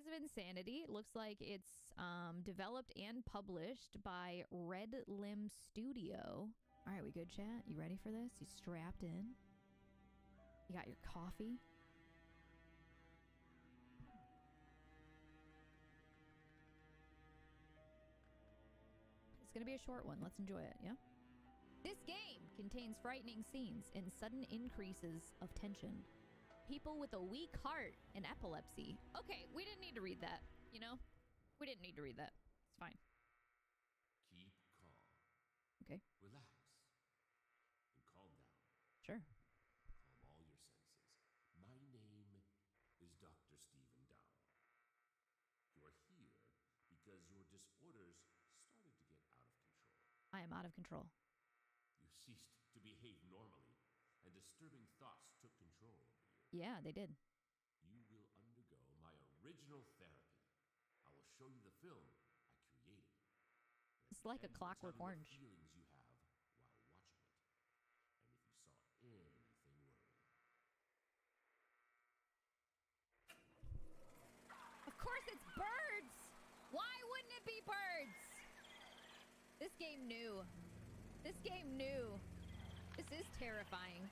of Insanity. It looks like it's developed and published by Red Limb Studio. All right, we good, chat? You ready for this? You strapped in? You got your coffee? It's gonna be a short one. Let's enjoy it, yeah? This game contains frightening scenes and sudden increases of tension. People with a weak heart and epilepsy. Okay, we didn't need to read that, you know? We didn't need to read that. It's fine. Keep calm. Okay. Relax. And calm down. Sure. Calm all your senses. My name is Dr. Stephen Dow. You are here because your disorders started to get out of control. I am out of control. You ceased to behave normally, and disturbing thoughts took control over you. Yeah, they did. You will undergo my original therapy. I will show you the film I created. It's like a Clockwork Orange. Feelings you have while watching it, and if you saw anything worrying. Of course it's birds! Why wouldn't it be birds? This game knew. This game knew. This is terrifying.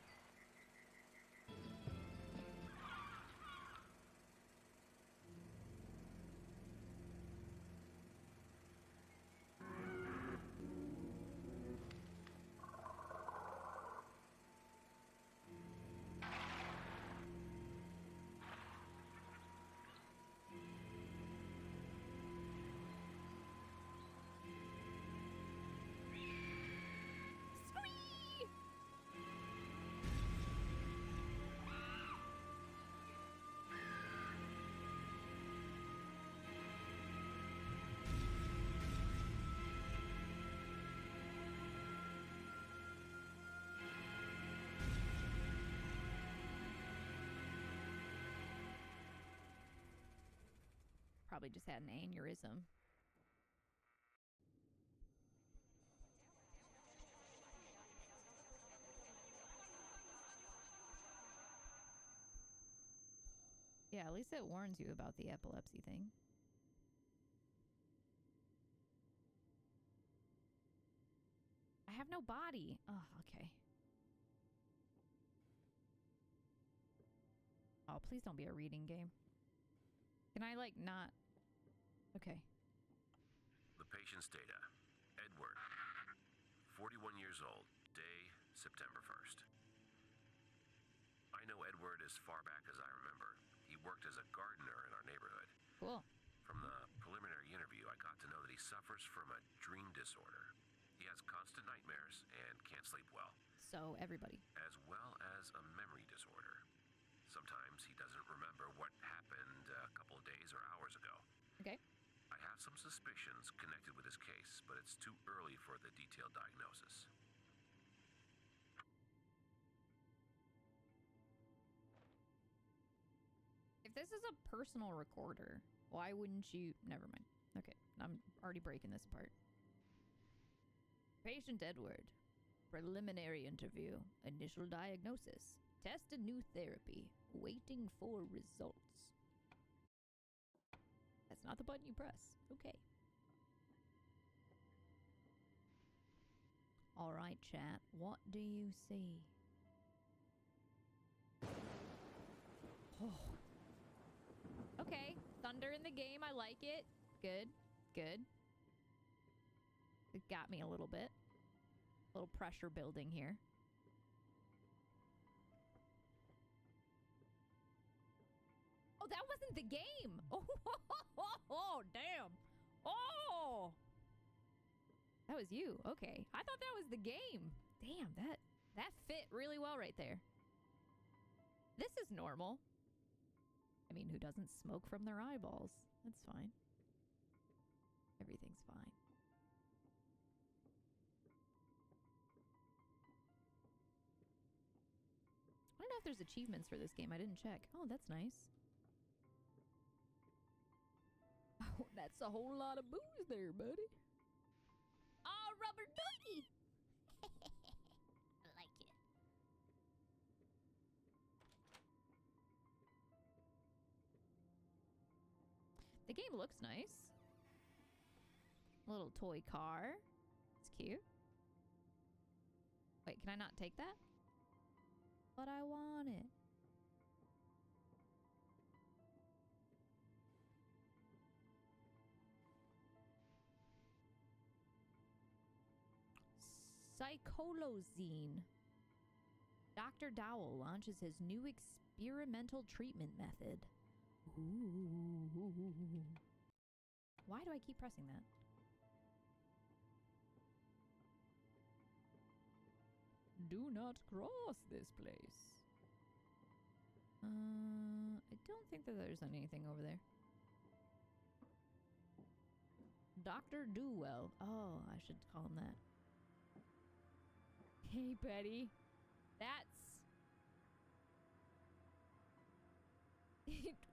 Probably just had an aneurysm. Yeah, at least it warns you about the epilepsy thing. I have no body. Oh, okay. Oh, please don't be a reading game. Can I, like, not... Okay. The patient's data. Edward. 41 years old. Day, September 1st. I know Edward as far back as I remember. He worked as a gardener in our neighborhood. Cool. From the preliminary interview, I got to know that he suffers from a dream disorder. He has constant nightmares and can't sleep well. So, everybody. As well as a memory disorder. Sometimes he doesn't remember what happened a couple of days or hours ago. Okay. I have some suspicions connected with his case, but it's too early for the detailed diagnosis. If this is a personal recorder, why wouldn't you... Never mind. Okay, I'm already breaking this apart. Patient Edward. Preliminary interview. Initial diagnosis. Tested new therapy. Waiting for results. That's not the button you press. Okay. Alright, chat. What do you see? Oh. Okay. Thunder in the game. I like it. Good. Good. It got me a little bit. A little pressure building here. Oh, that wasn't the game. Oh, damn. Oh. That was you. Okay. I thought that was the game. Damn, that fit really well right there. This is normal. I mean, who doesn't smoke from their eyeballs? That's fine. Everything's fine. I don't know if there's achievements for this game. I didn't check. Oh, that's nice. Oh, that's a whole lot of booze there, buddy. Oh, rubber ducky! I like it. The game looks nice. Little toy car. It's cute. Wait, can I not take that? But I want it. Psycholozine. Dr. Dowell launches his new experimental treatment method. Ooh. Why do I keep pressing that? Do not cross this place. I don't think that there's anything over there. Dr. Dowell. Oh, I should call him that. Hey, Betty. That's...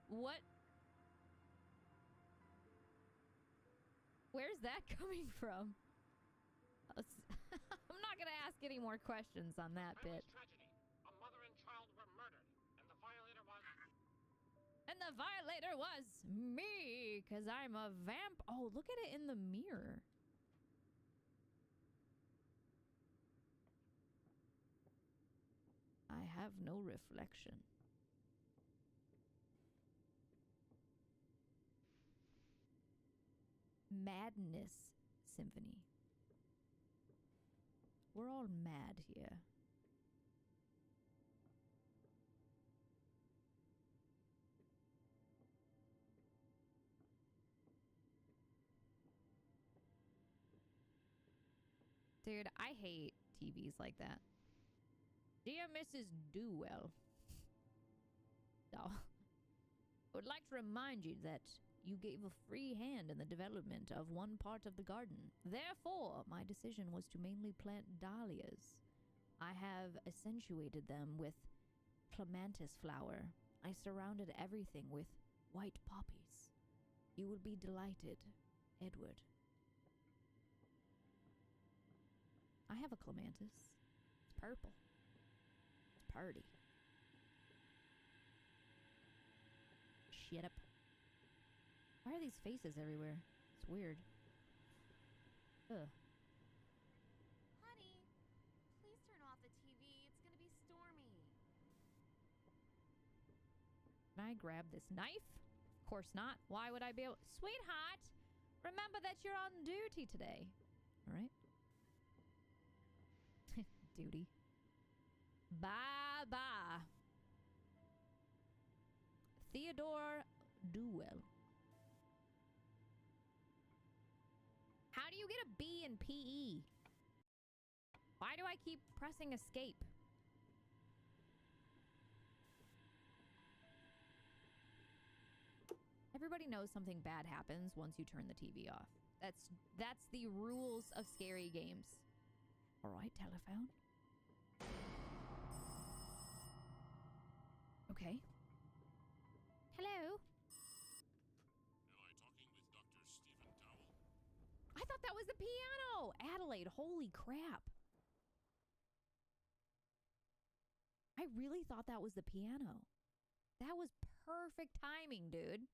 What? Where's that coming from? I'm not gonna ask any more questions on that bit. Tragedy. A mother and child were murdered, and the violator was... And the violator was me, because I'm a vamp. Oh, look at it in the mirror. I have no reflection. Madness Symphony. We're all mad here. Dude, I hate TVs like that. Dear Mrs. Dowell. I would like to remind you that you gave a free hand in the development of one part of the garden. Therefore, my decision was to mainly plant dahlias. I have accentuated them with clematis flower. I surrounded everything with white poppies. You will be delighted, Edward. I have a clematis. It's purple. It's party. Shut up. Why are these faces everywhere? It's weird. Ugh. Honey, please turn off the TV. It's gonna be stormy. Can I grab this knife? Of course not. Why would I be able... Sweetheart, remember that you're on duty today. All right. Duty. Bye-bye. Theodore Dowell. How do you get a B in PE? Why do I keep pressing escape? Everybody knows something bad happens once you turn the TV off. That's the rules of scary games. All right, telephone. Okay. Hello? Am I talking with Dr. Stephen Dowell? I thought that was the piano! Adelaide, holy crap. I really thought that was the piano. That was perfect timing, dude.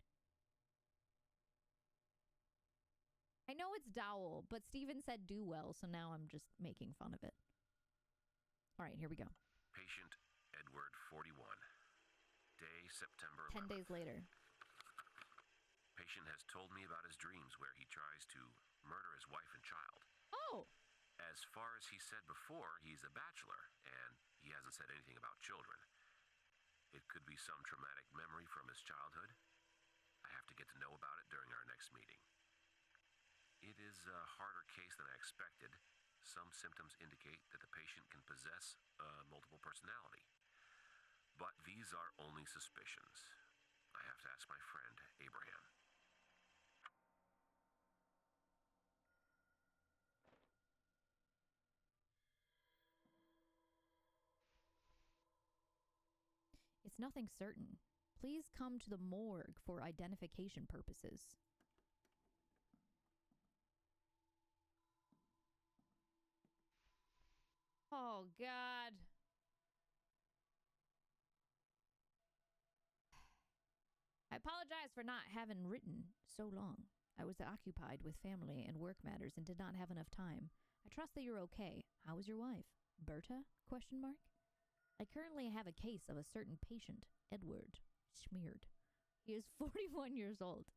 I know it's Dowell, but Steven said do well, so now I'm just making fun of it. All right, here we go. Patient Edward 41. Day September 11th. 10 days later. Patient has told me about his dreams where he tries to murder his wife and child. Oh! As far as he said before, he's a bachelor, and he hasn't said anything about children. It could be some traumatic memory from his childhood. I have to get to know about it during our next meeting. It is a harder case than I expected. Some symptoms indicate that the patient can possess multiple personality. But these are only suspicions. I have to ask my friend, Abraham. It's nothing certain. Please come to the morgue for identification purposes. Oh, God. apologize for not having written so long. I was occupied with family and work matters and did not have enough time. I trust that you're okay. How is your wife? Berta? Question mark. I currently have a case of a certain patient, Edward, smeared. He is 41 years old.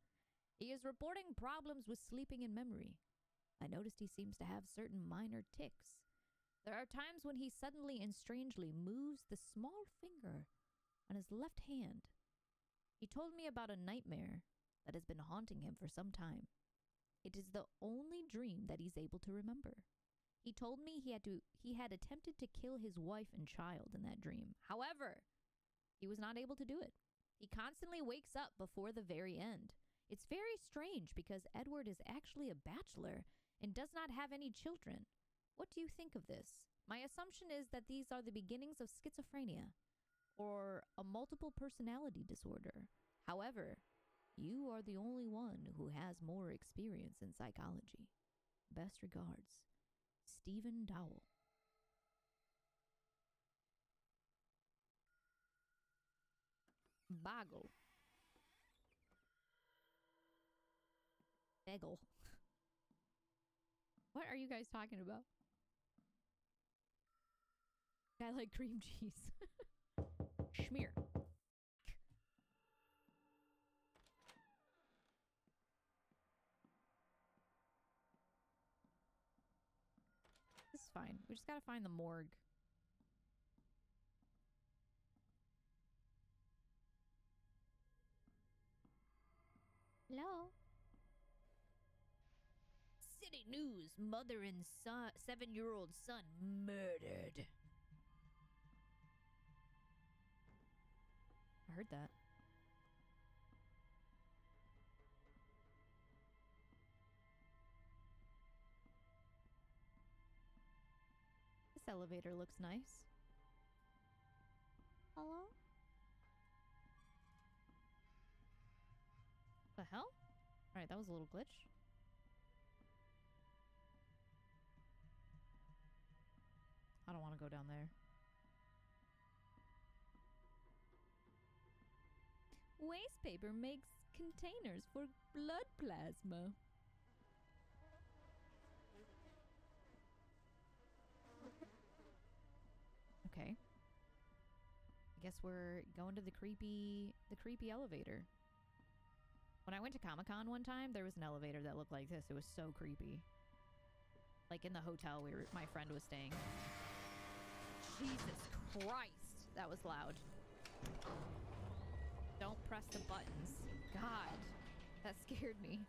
He is reporting problems with sleeping and memory. I noticed he seems to have certain minor tics. There are times when he suddenly and strangely moves the small finger on his left hand. He told me about a nightmare that has been haunting him for some time. It is the only dream that he's able to remember. He told me he had attempted to kill his wife and child in that dream. However, he was not able to do it. He constantly wakes up before the very end. It's very strange because Edward is actually a bachelor and does not have any children. What do you think of this? My assumption is that these are the beginnings of schizophrenia or a multiple personality disorder. However, you are the only one who has more experience in psychology. Best regards, Stephen Dowell. Boggle. Bagel. What are you guys talking about? I like cream cheese. Schmear. This is fine. We just gotta find the morgue. Hello? City news. Mother and son, 7-year-old son murdered. I heard that. This elevator looks nice. Hello? The hell? Alright, that was a little glitch. I don't want to go down there. Waste paper makes containers for blood plasma. Okay. I guess we're going to the creepy elevator. When I went to Comic-Con one time, there was an elevator that looked like this. It was so creepy. Like in the hotel my friend was staying. Jesus Christ, that was loud. Don't press the buttons. God, that scared me.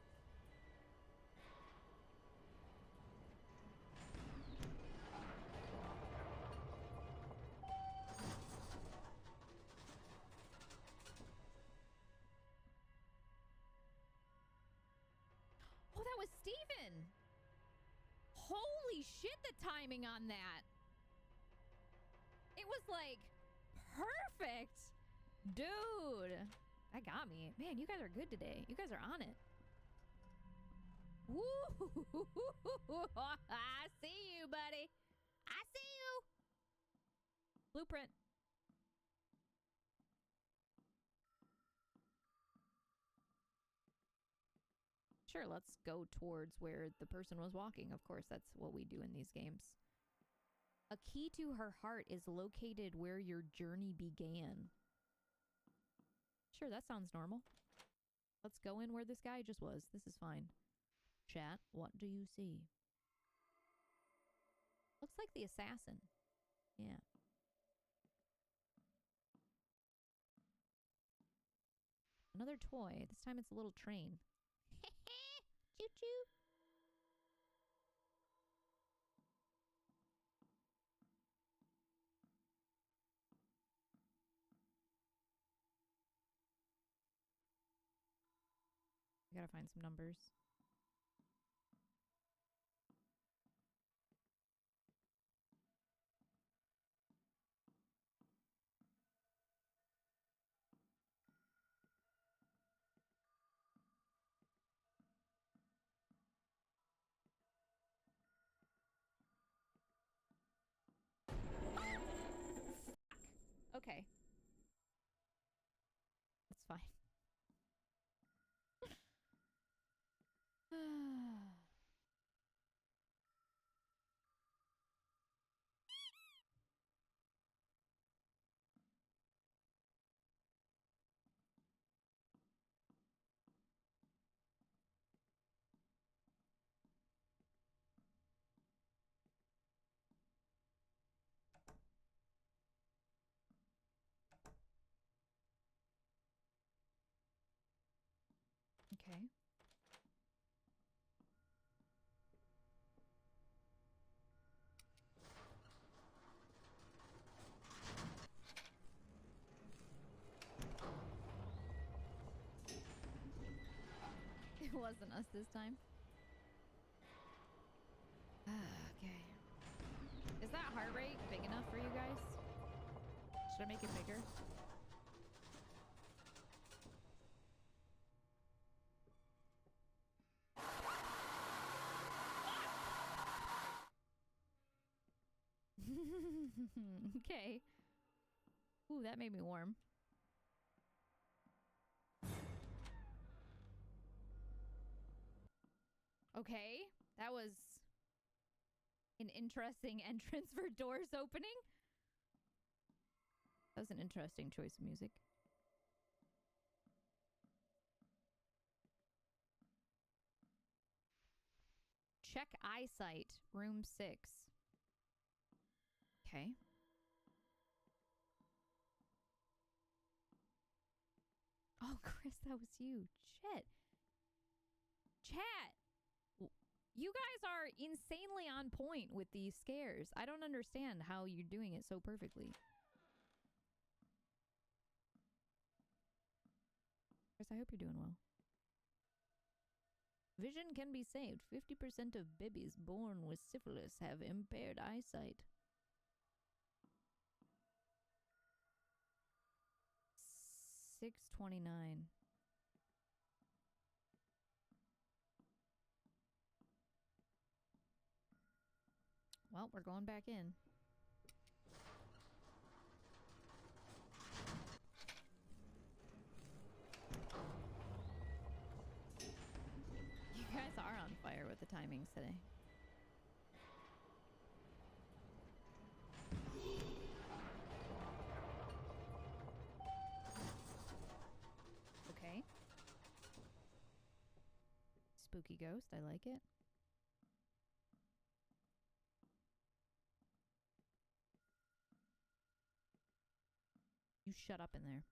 Oh, that was Steven! Holy shit, the timing on that! It was like perfect! Dude, that got me. Man, you guys are good today. You guys are on it. Woo! I see you, buddy. I see you. Blueprint. Sure, let's go towards where the person was walking. Of course, that's what we do in these games. A key to her heart is located where your journey began. Sure, that sounds normal. Let's go in where this guy just was. This is fine. Chat, what do you see? Looks like the assassin. Yeah. Another toy. This time it's a little train. Choo-choo. I gotta find some numbers. Okay. That's fine. Okay. It wasn't us this time. Okay. Is that heart rate big enough for you guys? Should I make it bigger? Okay. Ooh, that made me warm. Okay, that was an interesting entrance for doors opening. That was an interesting choice of music. Check eyesight, room 6. Okay. Oh, Chris, that was you. Shit. Chat. You guys are insanely on point with these scares. I don't understand how you're doing it so perfectly. Chris, I hope you're doing well. Vision can be saved. 50% of babies born with syphilis have impaired eyesight. 629. Well, we're going back in. You guys are on fire with the timings today. Okay. Spooky ghost, I like it. You shut up in there.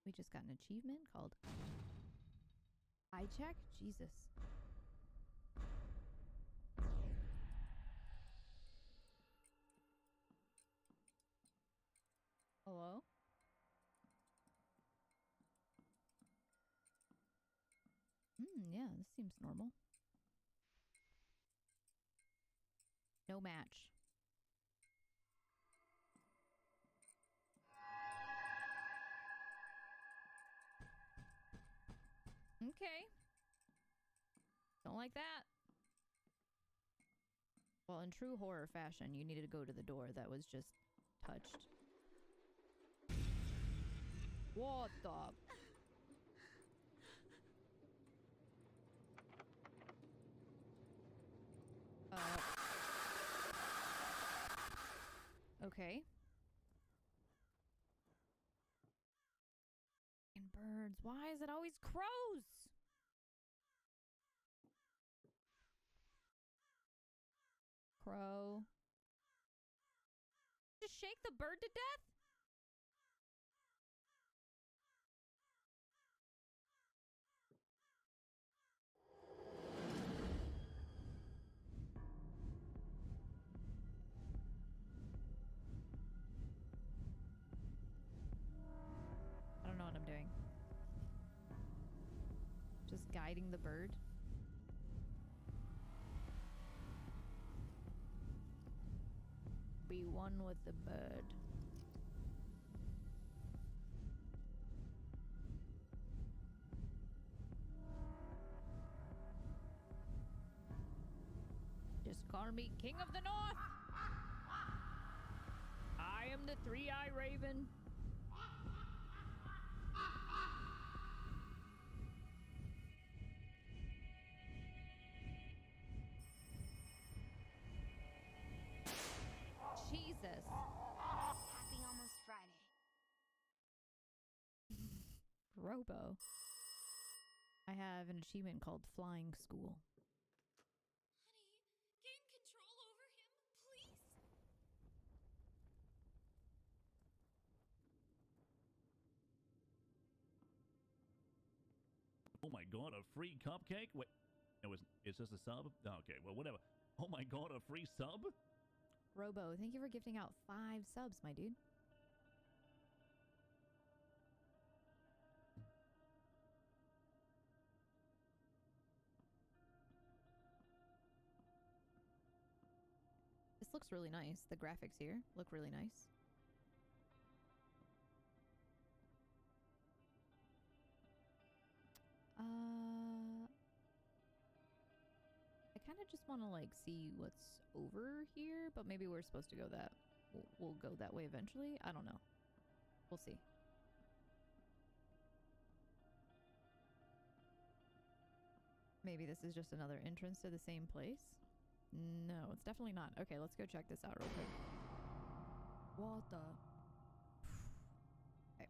We just got an achievement called Eye Check? Jesus. Hello? Yeah, this seems normal. No match. Okay. Don't like that. Well, in true horror fashion, you needed to go to the door that was just touched. What the? Okay. And birds. Why is it always crows? Crow. Just shake the bird to death? I don't know what I'm doing. Just guiding the bird. Be one with the bird. Just call me King of the North. I am the three-eye raven. Jesus. Robo. I have an achievement called Flying School. Honey, gain control over him, please. Oh my god, a free cupcake? Wait, it's just a sub? Okay, well, whatever. Oh my god, a free sub? Robo, thank you for gifting out 5 subs, my dude. This looks really nice. The graphics here look really nice. I kind of just want to like see what's over here, but maybe we're supposed to go that. We'll go that way eventually. I don't know. We'll see. Maybe this is just another entrance to the same place. No, it's definitely not. Okay, let's go check this out real quick. What the? Okay.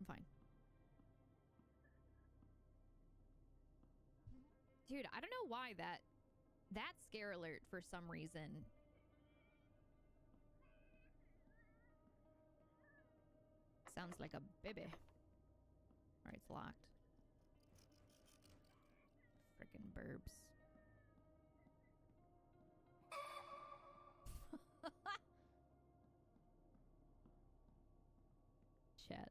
I'm fine. Dude, I don't know why that scare alert for some reason. Sounds like a baby. Alright, it's locked. Frickin' burbs. Chat.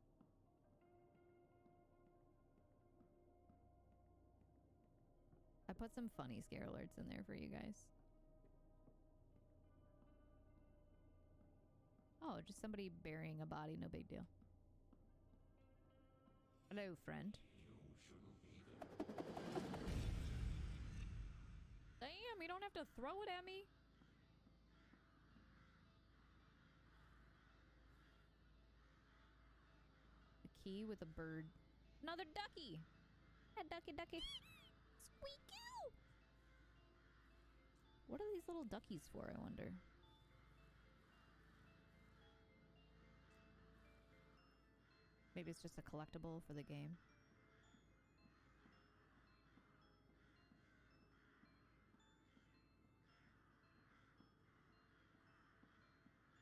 I put some funny scare alerts in there for you guys. Oh, just somebody burying a body, no big deal. Hello, friend. Damn, you don't have to throw it at me. A key with a bird. Another ducky. Yeah, ducky, ducky. Squeak-oo! What are these little duckies for, I wonder? Maybe it's just a collectible for the game.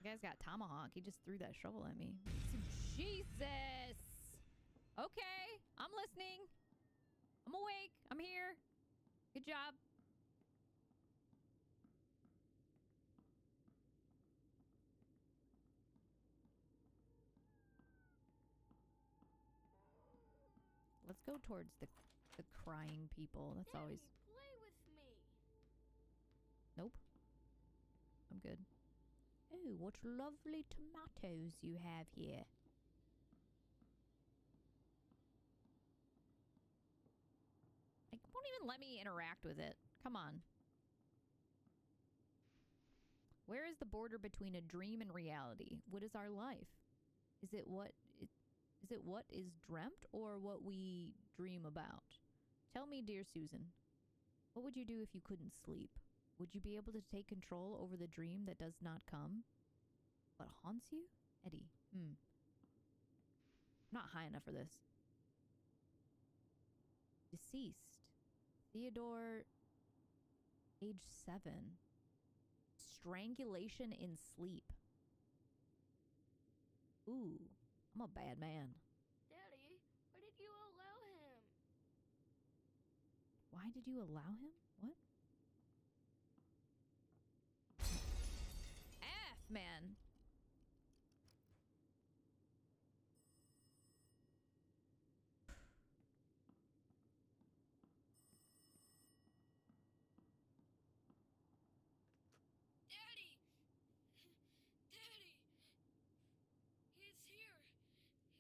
The guy's got tomahawk. He just threw that shovel at me. Jesus! Okay, I'm listening. I'm awake. I'm here. Good job. Let's go towards the crying people. That's Daddy, always... play with me. Nope. I'm good. Oh, what lovely tomatoes you have here. Like, won't even let me interact with it. Come on. Where is the border between a dream and reality? What is our life? Is it what is dreamt or what we dream about? Tell me, dear Susan, what would you do if you couldn't sleep? Would you be able to take control over the dream that does not come? What haunts you? Eddie. I'm not high enough for this. Deceased. Theodore, age 7. Strangulation in sleep. Ooh, I'm a bad man. Daddy, why did you allow him? Why did you allow him? What? F, man. Daddy! Daddy! He's here!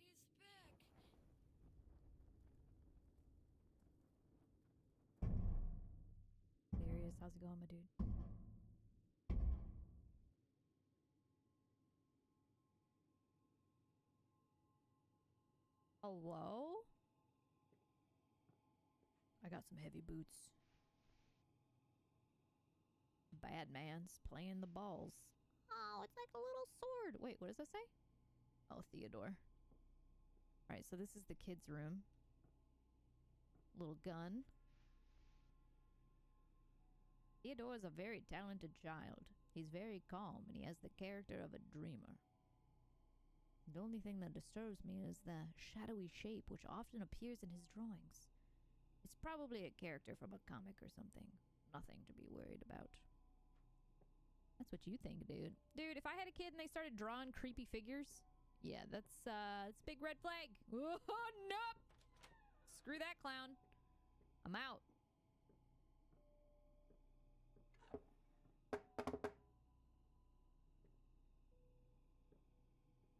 He's back! Darius, how's it going, my dude? Hello? I got some heavy boots. Bad man's playing the balls. Oh, it's like a little sword. Wait, what does that say? Oh, Theodore. Alright, so this is the kids' room. Little gun. Theodore is a very talented child. He's very calm, and he has the character of a dreamer. The only thing that disturbs me is the shadowy shape which often appears in his drawings. It's probably a character from a comic or something. Nothing to be worried about. That's what you think, dude. Dude, if I had a kid and they started drawing creepy figures, yeah, that's a big red flag. Oh, nope! Screw that clown. I'm out.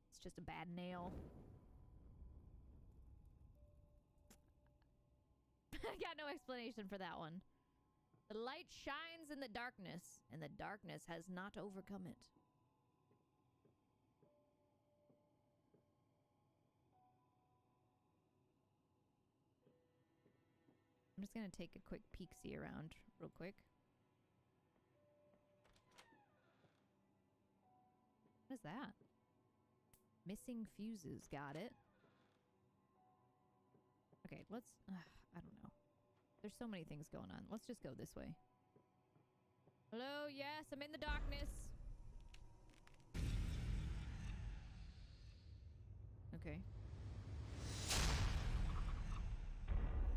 It's just a bad nail. I got no explanation for that one. The light shines in the darkness, and the darkness has not overcome it. I'm just gonna take a quick peek-see around real quick. What is that? Missing fuses. Got it. Okay, let's... I don't know. There's so many things going on. Let's just go this way. Hello? Yes, I'm in the darkness. Okay.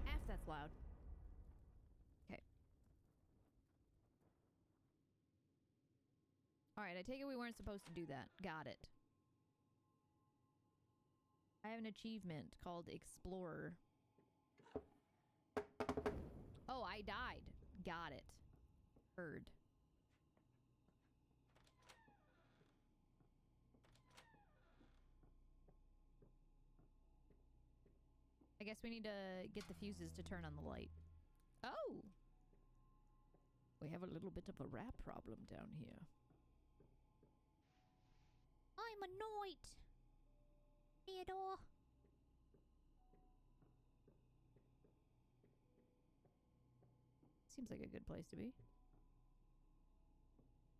F, that's loud. Okay. Alright, I take it we weren't supposed to do that. Got it. I have an achievement called Explorer. Oh, I died. Got it. Heard. I guess we need to get the fuses to turn on the light. Oh! We have a little bit of a rat problem down here. I'm annoyed. Theodore. Seems like a good place to be.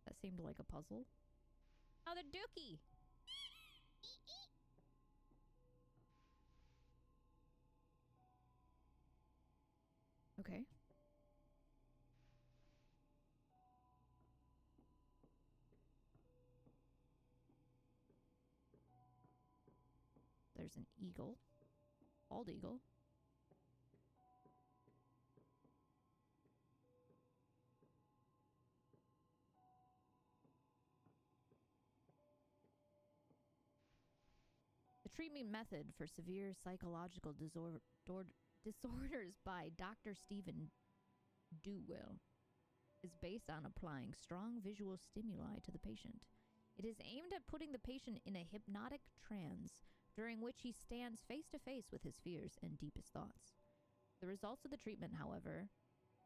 That seemed like a puzzle. Oh, the dookie! Okay. There's an eagle. Bald eagle. The treatment method for severe psychological disorders by Dr. Stephen Dewell is based on applying strong visual stimuli to the patient. It is aimed at putting the patient in a hypnotic trance during which he stands face to face with his fears and deepest thoughts. The results of the treatment, however,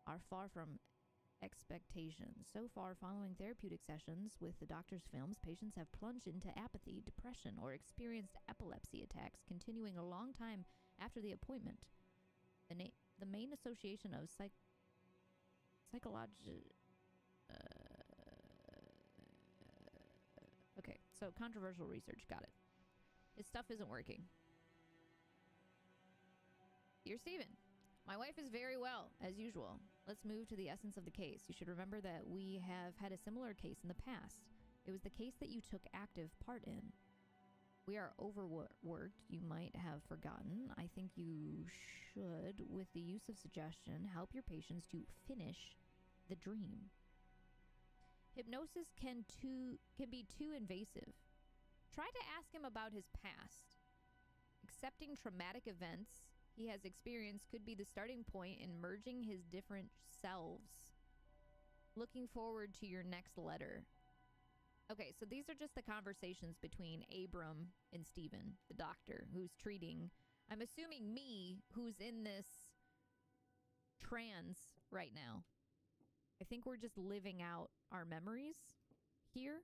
are far from expectations. So far, following therapeutic sessions with the doctor's films, patients have plunged into apathy, depression, or experienced epilepsy attacks, continuing a long time after the appointment. The main association of okay, so controversial research. Got it. His stuff isn't working. Dear Steven, my wife is very well, as usual. Let's move to the essence of the case. You should remember that we have had a similar case in the past. It was the case that you took active part in. We are overworked, you might have forgotten. I think you should, with the use of suggestion, help your patients to finish the dream. Hypnosis can be too invasive. Try to ask him about his past. Accepting traumatic events he has experienced could be the starting point in merging his different selves. Looking forward to your next letter. Okay, so these are just the conversations between Abram and Stephen, the doctor, who's treating, I'm assuming me, who's in this trance right now. I think we're just living out our memories here.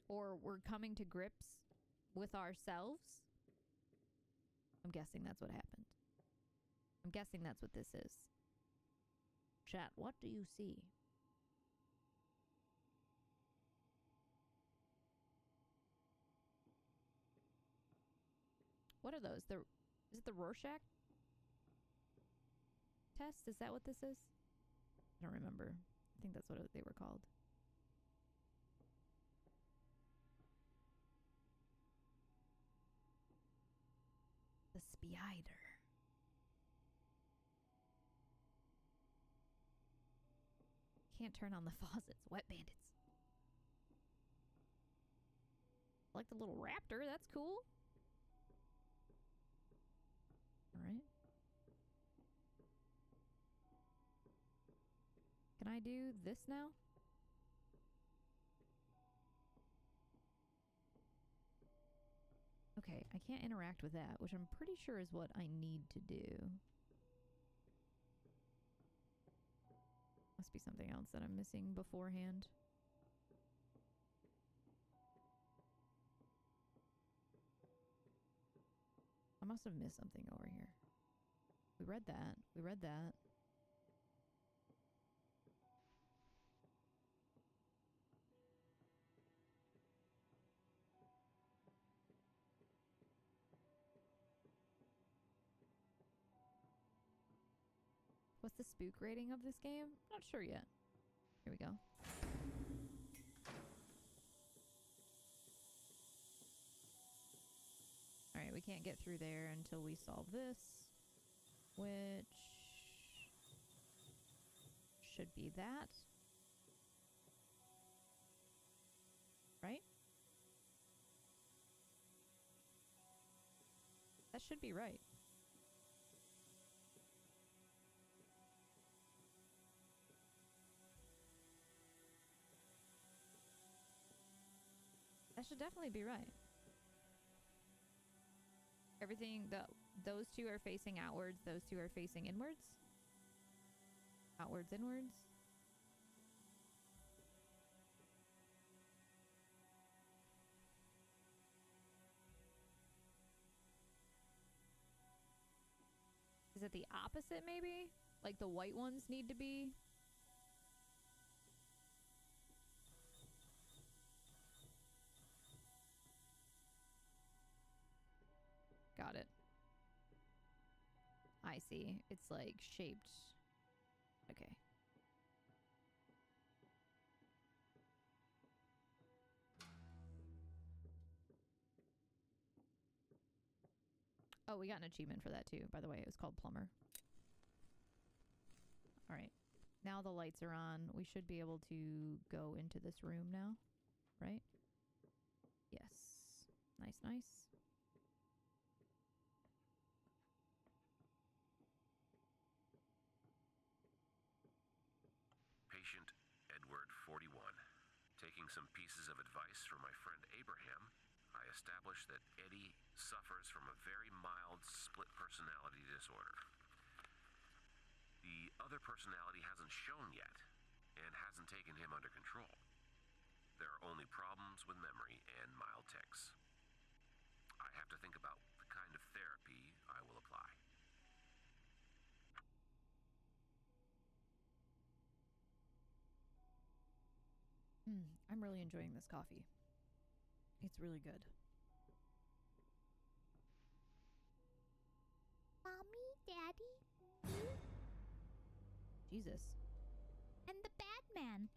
Or we're coming to grips with ourselves. I'm guessing that's what happened. I'm guessing that's what this is. Chat, what do you see? What are those? Is it the Rorschach test? Is that what this is? I don't remember. I think that's what they were called. The spider. Can't turn on the faucets. Wet bandits. I like the little raptor. That's cool. Alright. Can I do this now? Okay, I can't interact with that, which I'm pretty sure is what I need to do. Must be something else that I'm missing beforehand. I must have missed something over here. We read that. We read that. What's the spook rating of this game? Not sure yet. Here we go. Alright, we can't get through there until we solve this, which should be that. Right? That should be right. That should definitely be right. Everything, those two are facing outwards, those two are facing inwards. Outwards, inwards. Is it the opposite, maybe? Like the white ones need to be? Got it. I see. It's like shaped. Okay. Oh, we got an achievement for that too, by the way. It was called Plumber. Alright. Now the lights are on. We should be able to go into this room now, right? Yes. Nice, nice. Patient Edward, 41. Taking some pieces of advice from my friend Abraham, I established that Eddie suffers from a very mild split personality disorder. The other personality hasn't shown yet and hasn't taken him under control. There are only problems with memory and mild tics. I have to think about the kind of therapy I will apply. I'm really enjoying this coffee. It's really good. Mommy, Daddy, Jesus. and the Batman.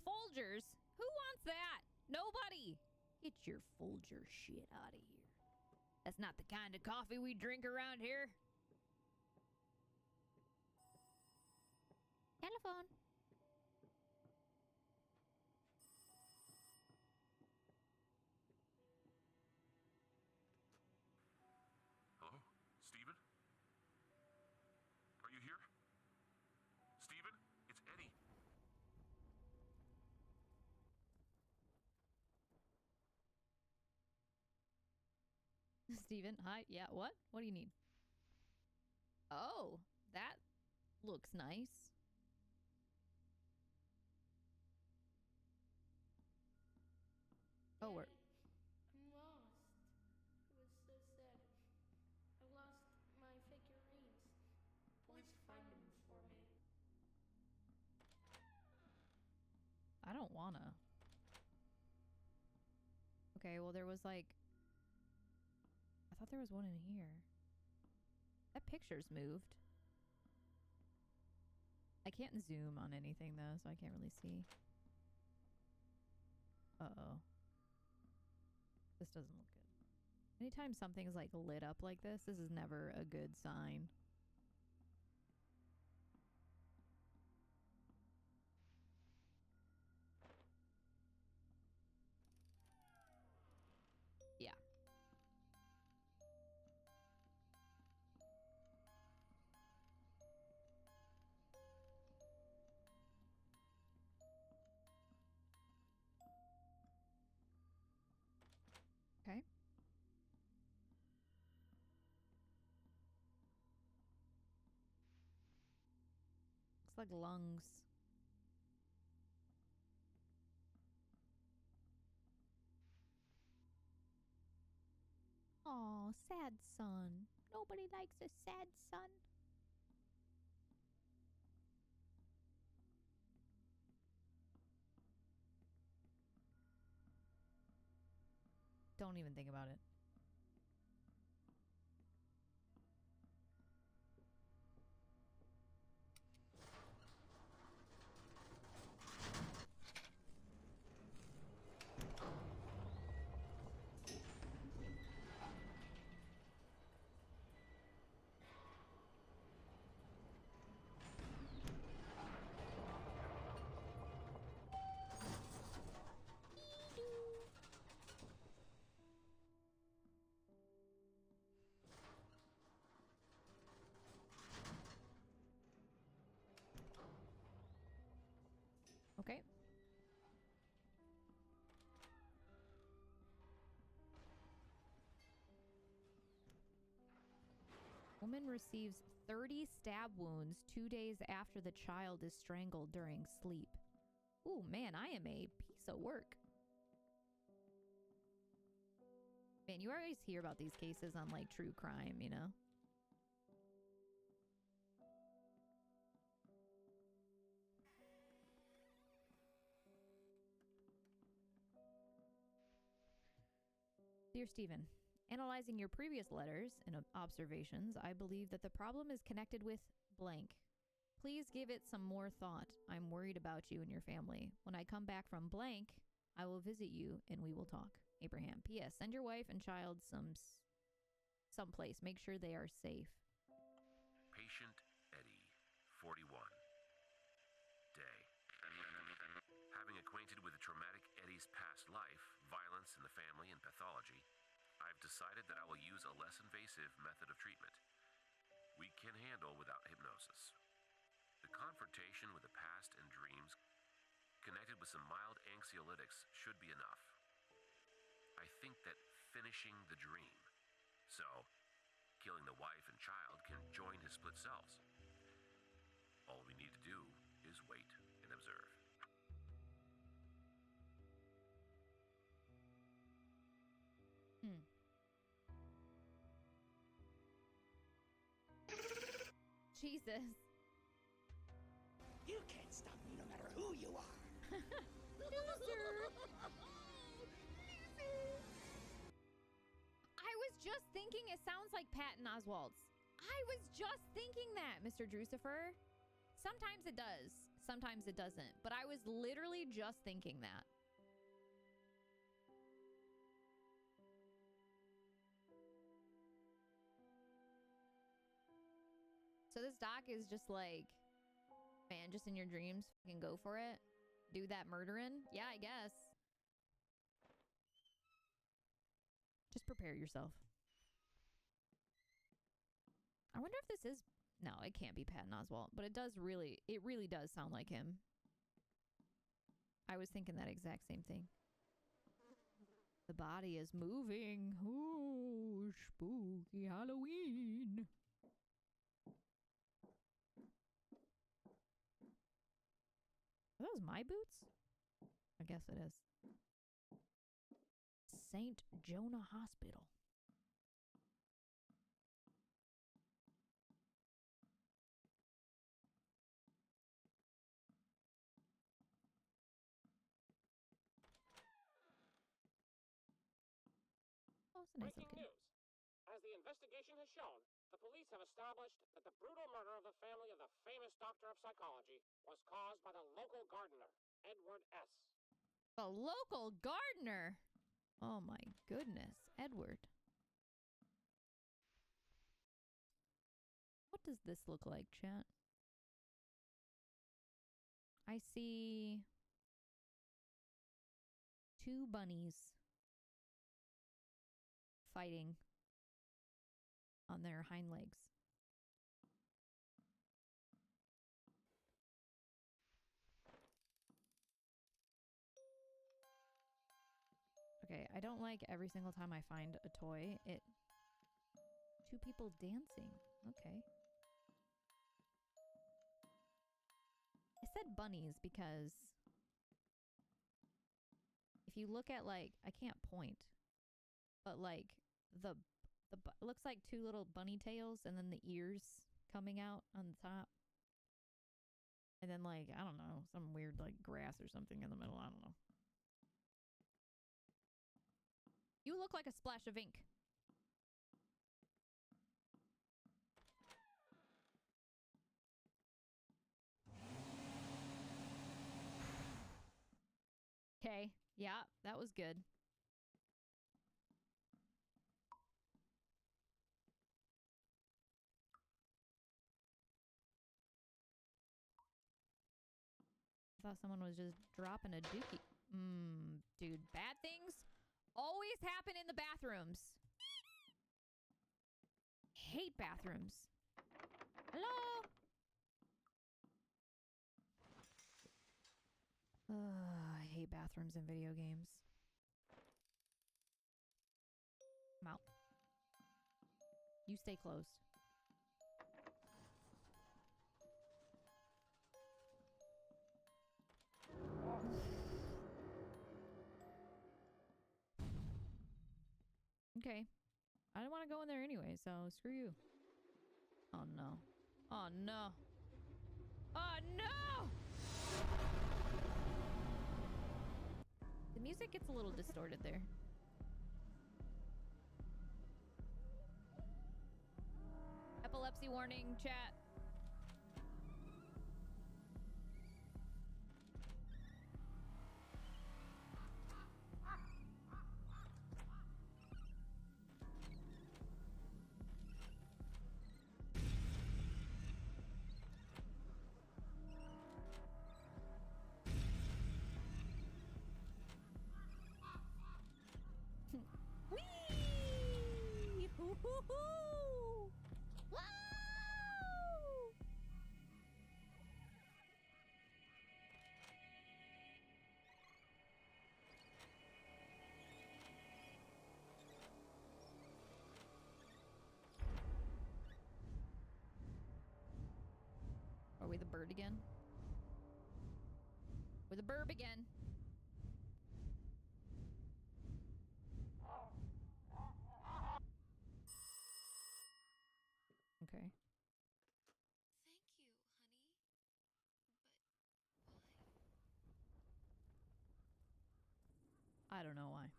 Folgers? Who wants that? Nobody! Get your Folger shit out of here. That's not the kind of coffee we drink around here. Telephone. Hello? Steven? Are you here? Steven? It's Eddie. Steven, hi. Yeah, what? What do you need? Oh, that looks nice. Oh, we're... I'm lost. It was so sad. I lost my figurines. Please find them for me. I don't wanna. Okay, well, there was like... I thought there was one in here. That picture's moved. I can't zoom on anything, though, so I can't really see. Uh-oh. This doesn't look good. Anytime something's, like, lit up like this is never a good sign. Yeah. Okay. Looks like lungs. Aw, sad son. Nobody likes a sad son. Don't even think about it. Okay. Woman receives 30 stab wounds 2 days after the child is strangled during sleep. Ooh, man, I am a piece of work. Man, you always hear about these cases on, like, true crime, you know? Dear Stephen, analyzing your previous letters and observations, I believe that the problem is connected with blank. Please give it some more thought. I'm worried about you and your family. When I come back from blank, I will visit you and we will talk. Abraham. P.S. Send your wife and child someplace. Make sure they are safe. Patient Eddie, 41. Day. Having acquainted with the traumatic Eddie's past life, violence in the family, and pathology, I've decided that I will use a less invasive method of treatment. We can handle without hypnosis. The confrontation with the past and dreams, connected with some mild anxiolytics, should be enough. I think that finishing the dream, so killing the wife and child, can join his split selves. All we need to do is wait and observe. Jesus. You can't stop me no matter who you are. I was just thinking it sounds like Patton Oswalt's. I was just thinking that, Mr. Drucifer. Sometimes it does. Sometimes it doesn't. But I was literally just thinking that. So this doc is just like, man, just in your dreams, fucking go for it. Do that murdering. Yeah, I guess. Just prepare yourself. I wonder if this is... No, it can't be Patton Oswalt, but it really does sound like him. I was thinking that exact same thing. The body is moving. Ooh, spooky Halloween. Are those my boots? I guess it is. St. Jonah Hospital. nice Breaking looking. news. As the investigation has shown, the police have established that the brutal murder of the family of the famous doctor of psychology was caused by the local gardener, Edward S. A local gardener. Oh my goodness, Edward. What does this look like, chat? I see 2 bunnies fighting on their hind legs. Okay, I don't like every single time I find a toy, 2 people dancing. Okay. I said bunnies because if you look at, like, I can't point, but like it looks like 2 little bunny tails and then the ears coming out on the top. And then, like, I don't know, some weird, like, grass or something in the middle. I don't know. You look like a splash of ink. Okay. Yeah, that was good. I thought someone was just dropping a dookie. Dude, bad things always happen in the bathrooms. Hate bathrooms. Hello? I hate bathrooms in video games. I'm out. You stay closed. Okay. I don't want to go in there anyway, so screw you. Oh no. Oh no. Oh no! The music gets a little distorted there. Epilepsy warning, chat. Whee! Hoo-hoo-hoo! Woo! Are we the bird again? We're the burb again. Okay. Thank you, honey. But why? I don't know why.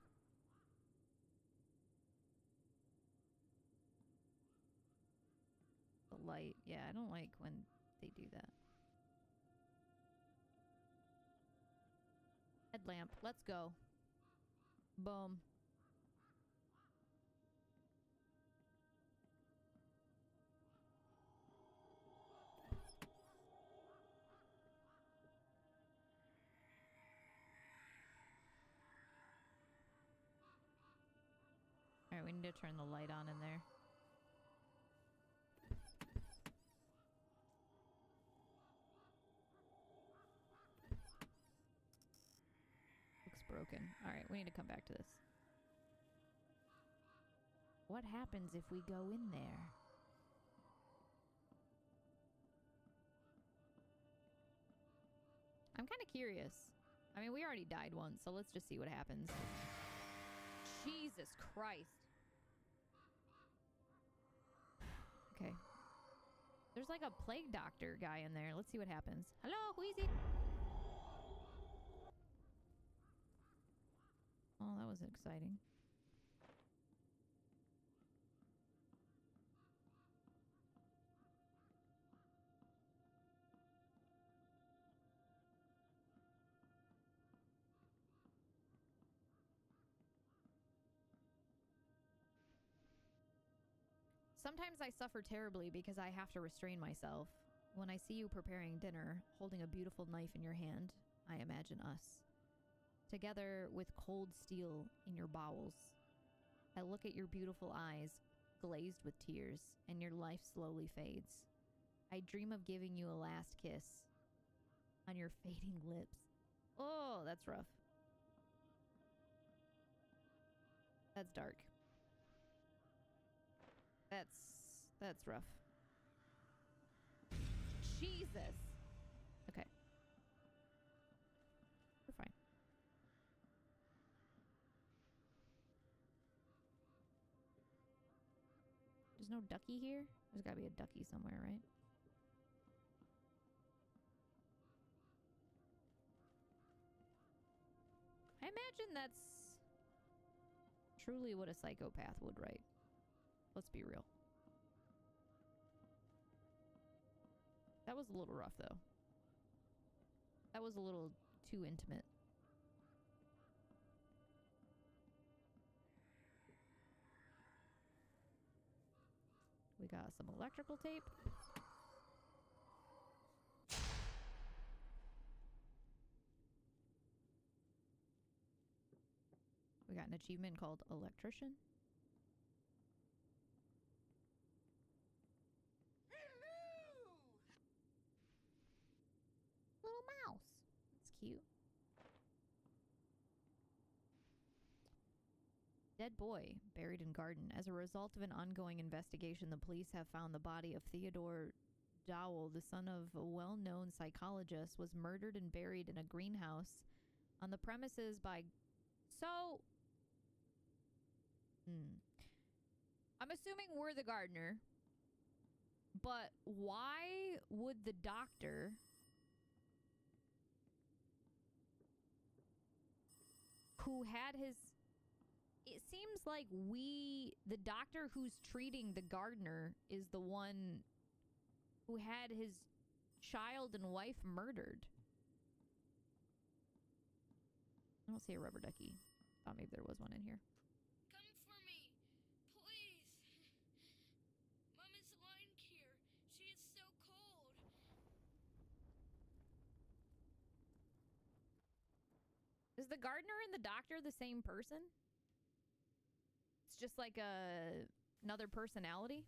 The light. Yeah, I don't like when they do that. Headlamp. Let's go. Boom. Alright, we need to turn the light on in there. Looks broken. Alright, we need to come back to this. What happens if we go in there? I'm kind of curious. I mean, we already died once, so let's just see what happens. Jesus Christ. Okay. There's like a plague doctor guy in there. Let's see what happens. Hello, who is it? Oh, that was exciting. Sometimes I suffer terribly because I have to restrain myself. When I see you preparing dinner, holding a beautiful knife in your hand, I imagine us. Together with cold steel in your bowels. I look at your beautiful eyes, glazed with tears, and your life slowly fades. I dream of giving you a last kiss on your fading lips. Oh, that's rough. That's dark. That's rough. Jesus. Okay. We're fine. There's no ducky here? There's gotta be a ducky somewhere, right? I imagine that's truly what a psychopath would write. Let's be real. That was a little rough, though. That was a little too intimate. We got some electrical tape. We got an achievement called Electrician. Little mouse. That's cute. Dead boy buried in garden. As a result of an ongoing investigation, the police have found the body of Theodore Dowell, the son of a well-known psychologist, was murdered and buried in a greenhouse on the premises by... So... I'm assuming we're the gardener, but why would the doctor who had his... It seems like the doctor who's treating the gardener is the one who had his child and wife murdered. I don't see a rubber ducky. Thought maybe there was one in here. Come for me, please. Mom is lying here. She is so cold. Is the gardener and the doctor the same person? It's just like another personality?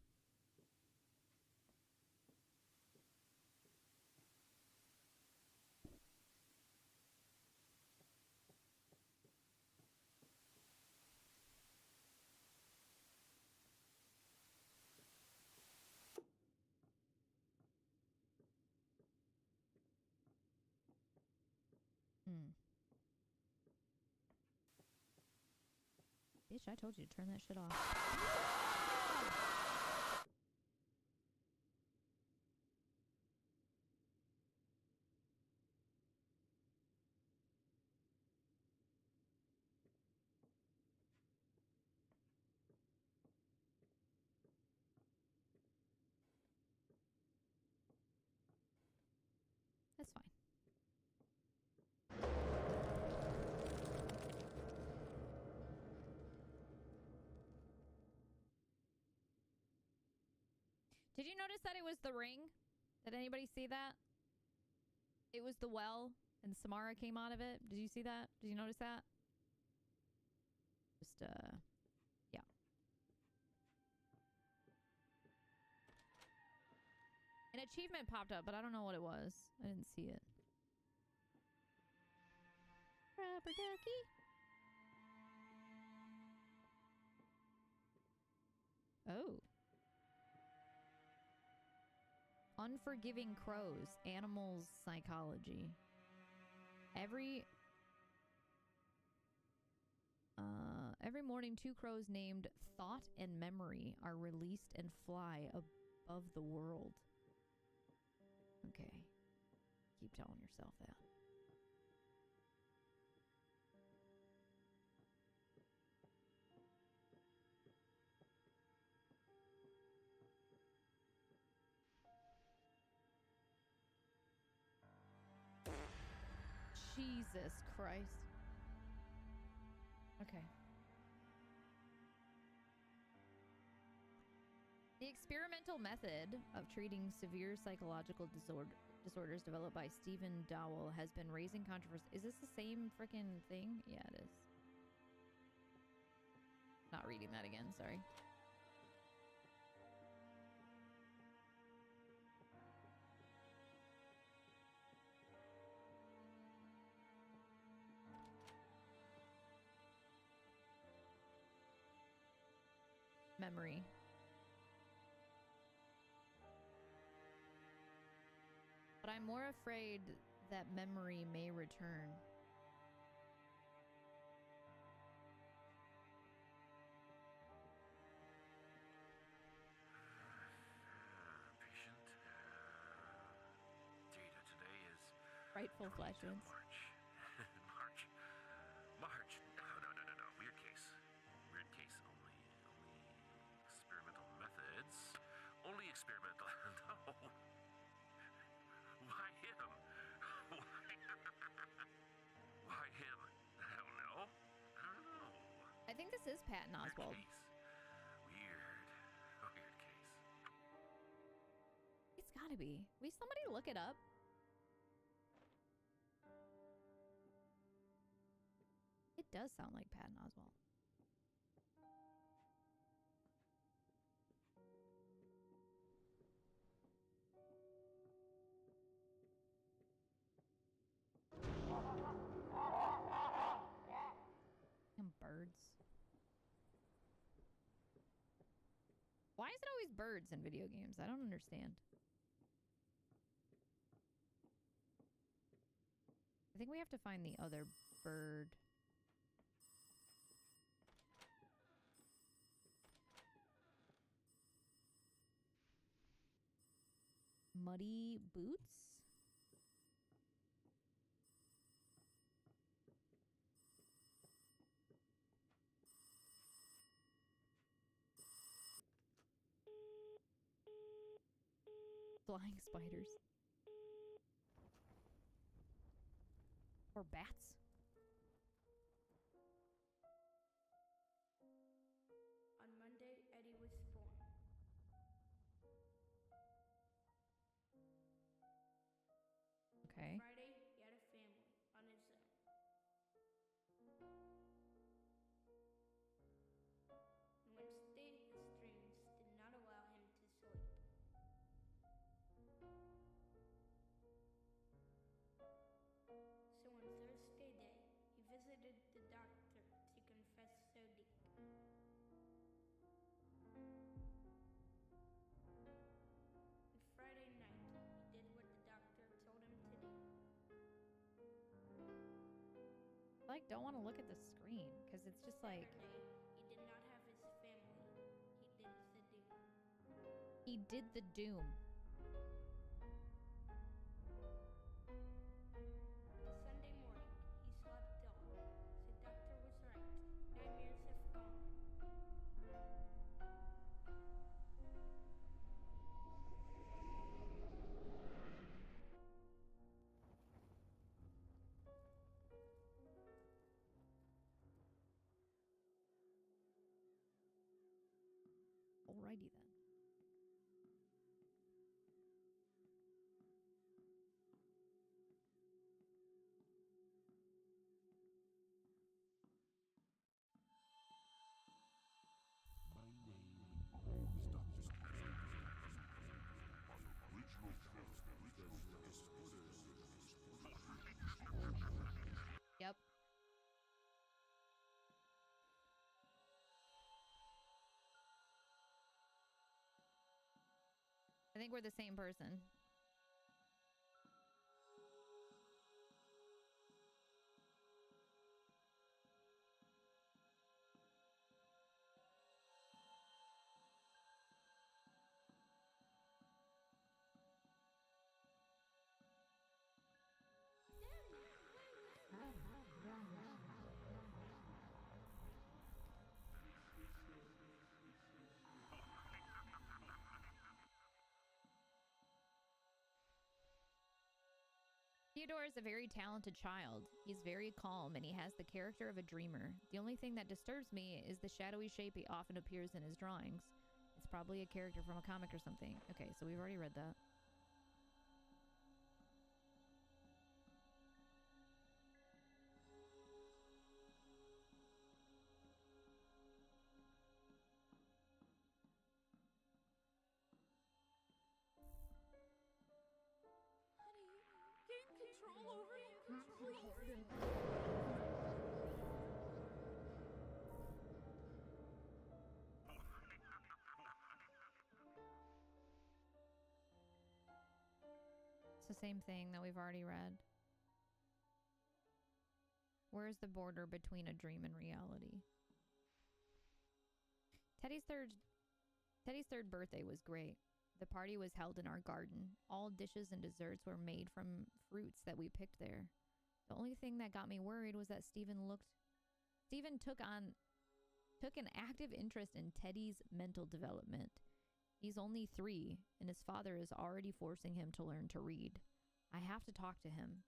Bitch, I told you to turn that shit off. That's fine. Did you notice that it was the ring? Did anybody see that? It was the well, and Samara came out of it. Did you see that? Did you notice that? Just, yeah. An achievement popped up, but I don't know what it was. I didn't see it. Rubber ducky. Oh. Unforgiving crows. Animals psychology. Every morning, 2 crows named Thought and Memory are released and fly above the world. Okay. Keep telling yourself that. Jesus Christ. Okay. The experimental method of treating severe psychological disorders developed by Stephen Dowell has been raising controversy. Is this the same freaking thing? Yeah, it is. Not reading that again, sorry. Memory. But I'm more afraid that memory may return. Patient. Data today is Frightful flatulence. March. March. No. Weird case. Weird case. Only experimental methods. Only experimental. No. Why him? Why him? I don't know. I think this is Patton Oswalt. Weird case. Weird case. It's gotta be. Will somebody look it up? It does sound like Patton Oswalt. Damn birds. Why is it always birds in video games? I don't understand. I think we have to find the other bird. Muddy boots? Flying spiders. Or bats. On Monday, Eddie was born. Okay. Friday, he had a family on his own. On Wednesday, his dreams did not allow him to sleep. So on Thursday day, he visited the doctor to confess so deep. On Friday night, he did what the doctor told him to do. I don't want to look at the screen because it's just like Saturday, he did not have his family. he He did the do. did the doom. Sunday morning, he slept dull. The doctor was right. Nightmares have gone. Alrighty then. My name is Dr. Stephen. Original cast because your disorders. Yep. I think we're the same person. Theodore is a very talented child. He's very calm and he has the character of a dreamer. The only thing that disturbs me is the shadowy shape he often appears in his drawings. It It's probably a character from a comic or something. Okay, so we've already read that. Gain control over him, please. It's the same thing that we've already read. Where's the border between a dream and reality? Teddy's third birthday was great. The party was held in our garden. All dishes and desserts were made from fruits that we picked there. The only thing that got me worried was that Stephen took an active interest in Teddy's mental development. He's only 3, and his father is already forcing him to learn to read. I have to talk to him.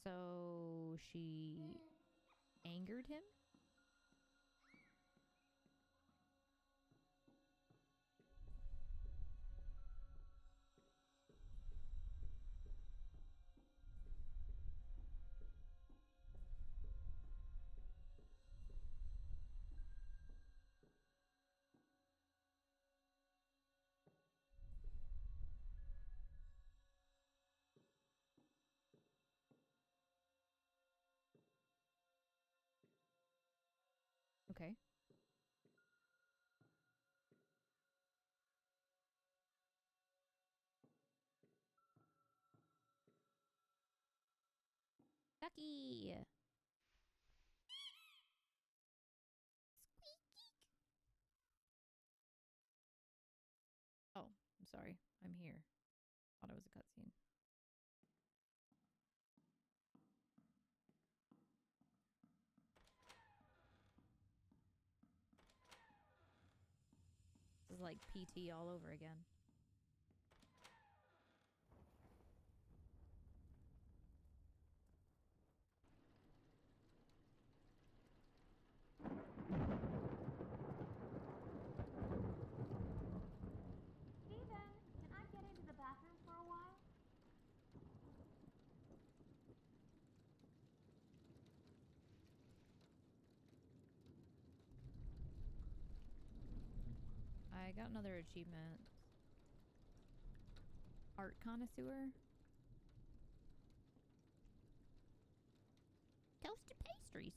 So she angered him? Okay. Ducky! Oh, I'm sorry. I'm here. Thought it was a cutscene. This is like PT all over again. Steven, can I get into the bathroom for a while? I got another achievement. Art connoisseur. Toasted pastries.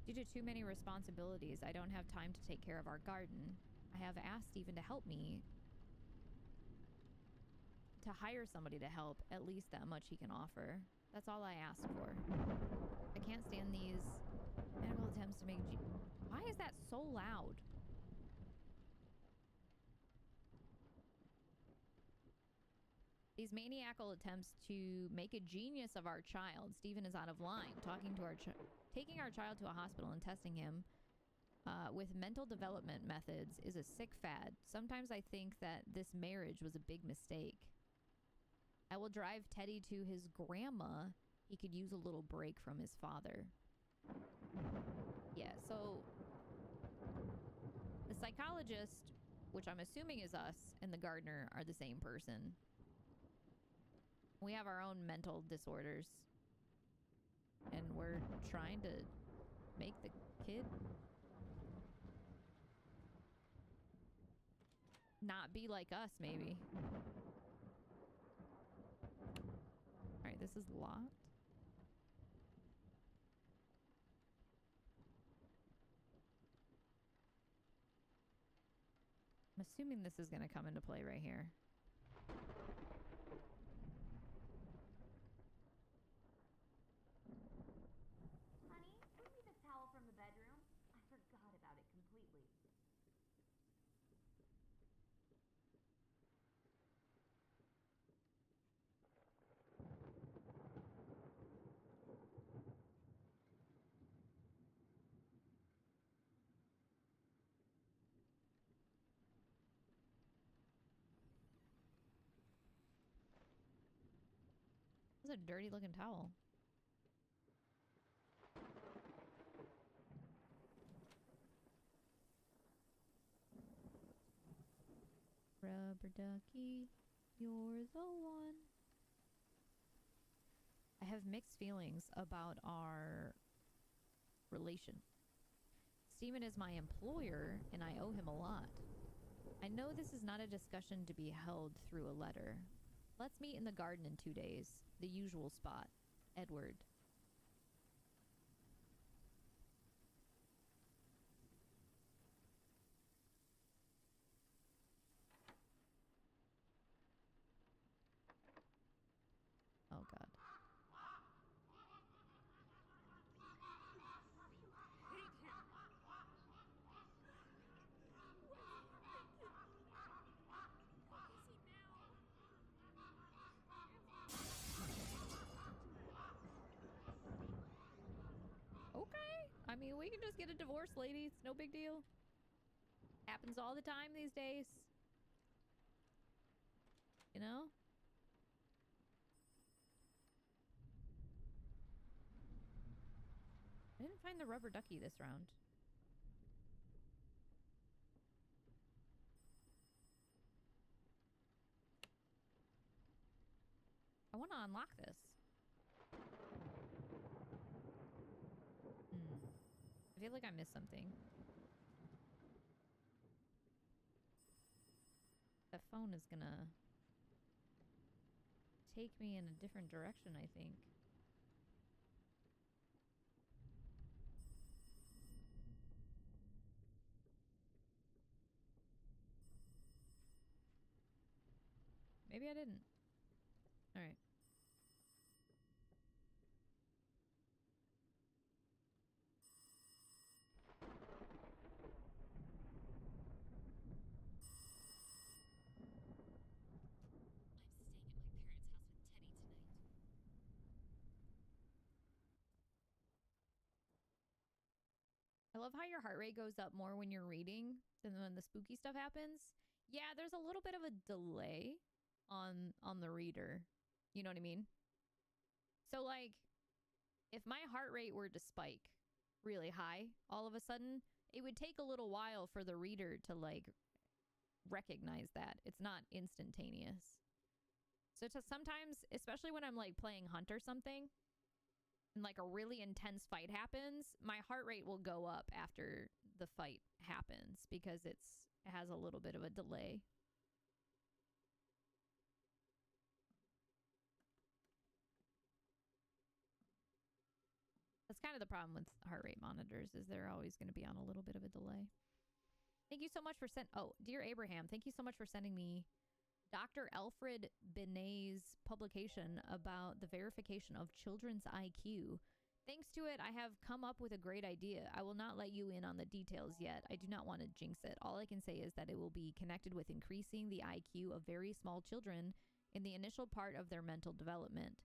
Due to too many responsibilities, I don't have time to take care of our garden. I have asked Stephen to help me. To hire somebody to help, at least that much he can offer. That's all I ask for. I can't stand these medical attempts to make... Why is that so loud? These maniacal attempts to make a genius of our child. Stephen is out of line, taking our child to a hospital and testing him with mental development methods is a sick fad. Sometimes I think that this marriage was a big mistake. I will drive Teddy to his grandma. He could use a little break from his father. Yeah, so the psychologist, which I'm assuming is us, and the gardener are the same person. We have our own mental disorders. And we're trying to make the kid not be like us, maybe. Alright, this is locked. I'm assuming this is going to come into play right here. That's a dirty looking towel. Rubber ducky, you're the one. I have mixed feelings about our relation. Steven is my employer, and I owe him a lot. I know this is not a discussion to be held through a letter. Let's meet in the garden in 2 days. The usual spot. Edward. Oh, God. Okay. I mean, we can just get a divorce, lady. It's no big deal. Happens all the time these days. You know? I didn't find the rubber ducky this round. I want to unlock this. I feel like I missed something. The phone is gonna take me in a different direction, I think. Maybe I didn't. All right. I love how your heart rate goes up more when you're reading than when the spooky stuff happens. Yeah, there's a little bit of a delay on the reader. You know what I mean? So like if my heart rate were to spike really high all of a sudden, it would take a little while for the reader to like recognize that. It's not instantaneous. So sometimes, especially when I'm like playing Hunt or something, and like a really intense fight happens, my heart rate will go up after the fight happens because it has a little bit of a delay. That's kind of the problem with heart rate monitors, is they're always going to be on a little bit of a delay. Thank you so much for dear Abraham, thank you so much for sending me Dr. Alfred Binet's publication about the verification of children's IQ. Thanks to it, I have come up with a great idea. I will not let you in on the details yet. I do not want to jinx it. All I can say is that it will be connected with increasing the IQ of very small children in the initial part of their mental development.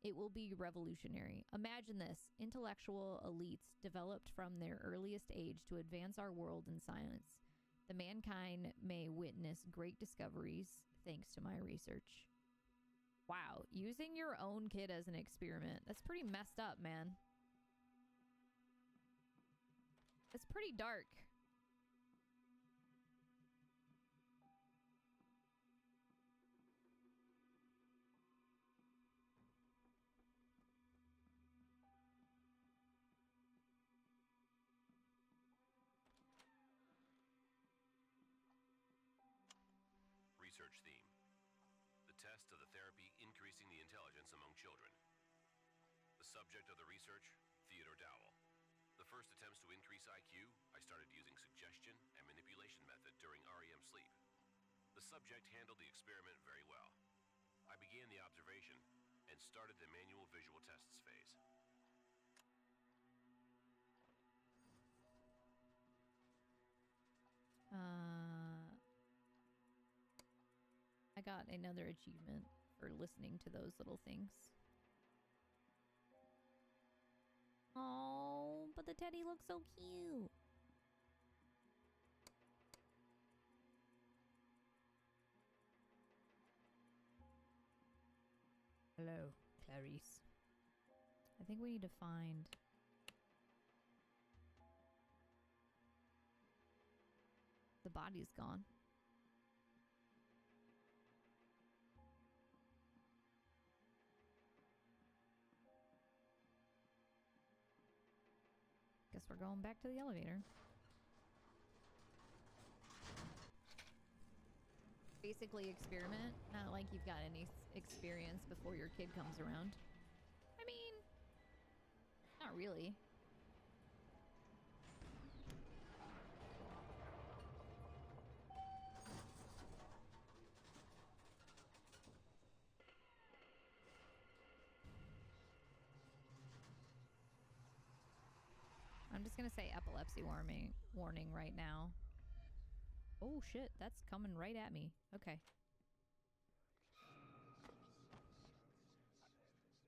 It will be revolutionary. Imagine this: intellectual elites developed from their earliest age to advance our world in science. The mankind may witness great discoveries thanks to my research. Wow, using your own kid as an experiment. That's pretty messed up, man. It's pretty dark. Research theme: the test of the therapy increasing the intelligence among children. The subject of the research, Theodore Dowell. The first attempts to increase IQ, I started using suggestion and manipulation method during REM sleep. The subject handled the experiment very well. I began the observation and started the manual visual tests phase. I got another achievement for listening to those little things. Oh, but the teddy looks so cute. Hello, berries. I think we need to find... The body's gone. Guess we're going back to the elevator. Basically experiment. Not like you've got any experience before your kid comes around. I mean, not really. I'm just gonna say epilepsy warning right now. Oh shit, that's coming right at me. Okay.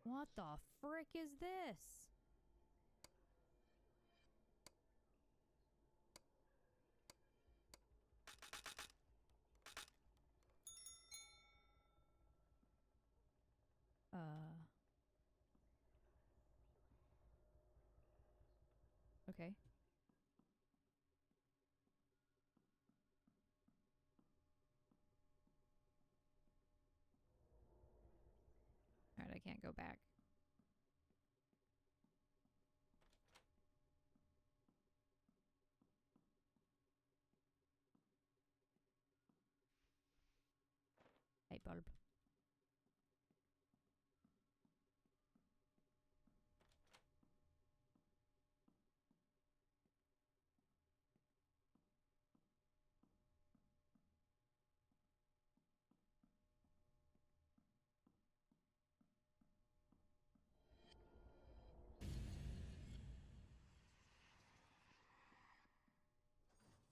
What the frick is this? Okay. Alright, I can't go back. Light bulb.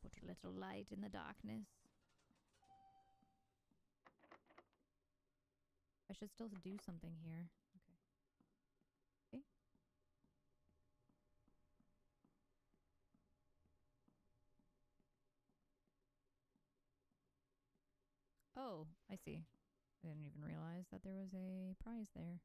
Put a little light in the darkness. I should still do something here. Okay. Okay. Oh, I see. I didn't even realize that there was a prize there.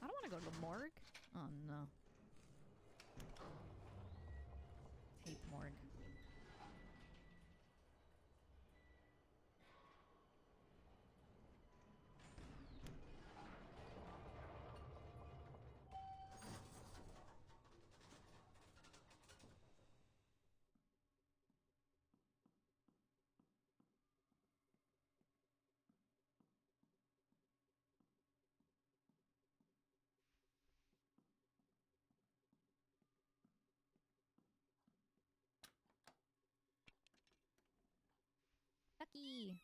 I don't want to go to the morgue. Oh no. Hate morgue. Ducky!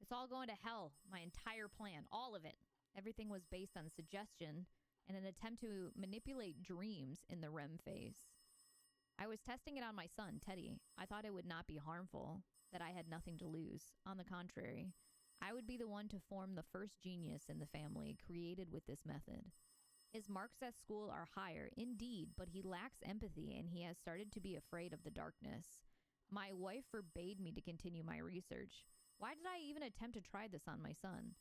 It's all going to hell. My entire plan. All of it. Everything was based on suggestion and an attempt to manipulate dreams in the REM phase. I was testing it on my son, Teddy. I thought it would not be harmful, that I had nothing to lose. On the contrary, I would be the one to form the first genius in the family created with this method. His marks at school are higher, indeed, but he lacks empathy and he has started to be afraid of the darkness. My wife forbade me to continue my research. Why did I even attempt to try this on my son?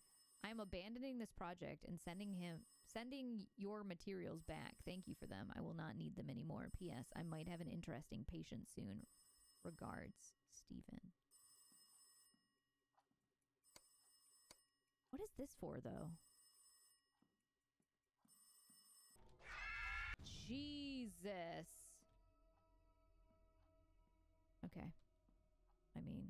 I am abandoning this project and sending your materials back. Thank you for them. I will not need them anymore. P.S. I might have an interesting patient soon. Regards, Stephen. What is this for, though? Jesus. Okay. I mean...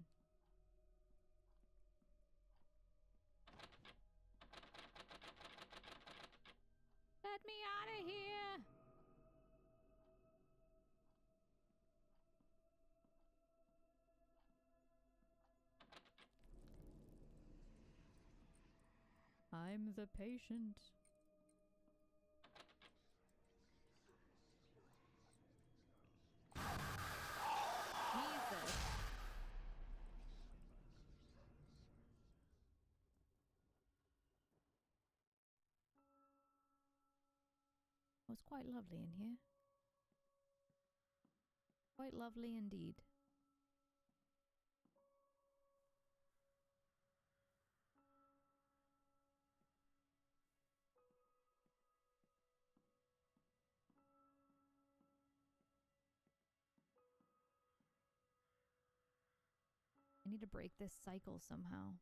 Let me out of here! I'm the patient. Jesus. was quite lovely in here. Quite lovely indeed. I need to break this cycle somehow.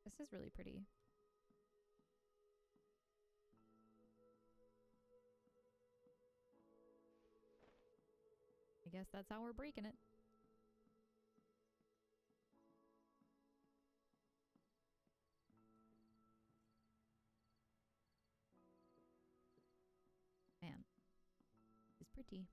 This is really pretty. I guess that's how we're breaking it. Man, it's pretty.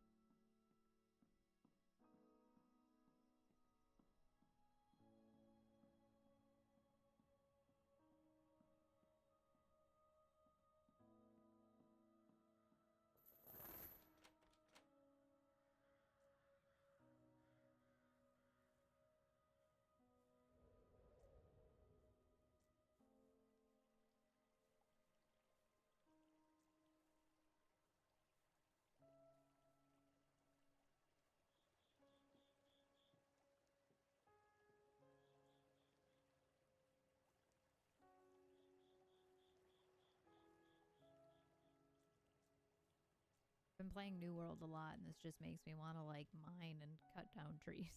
Been playing New World a lot, and this just makes me want to like mine and cut down trees.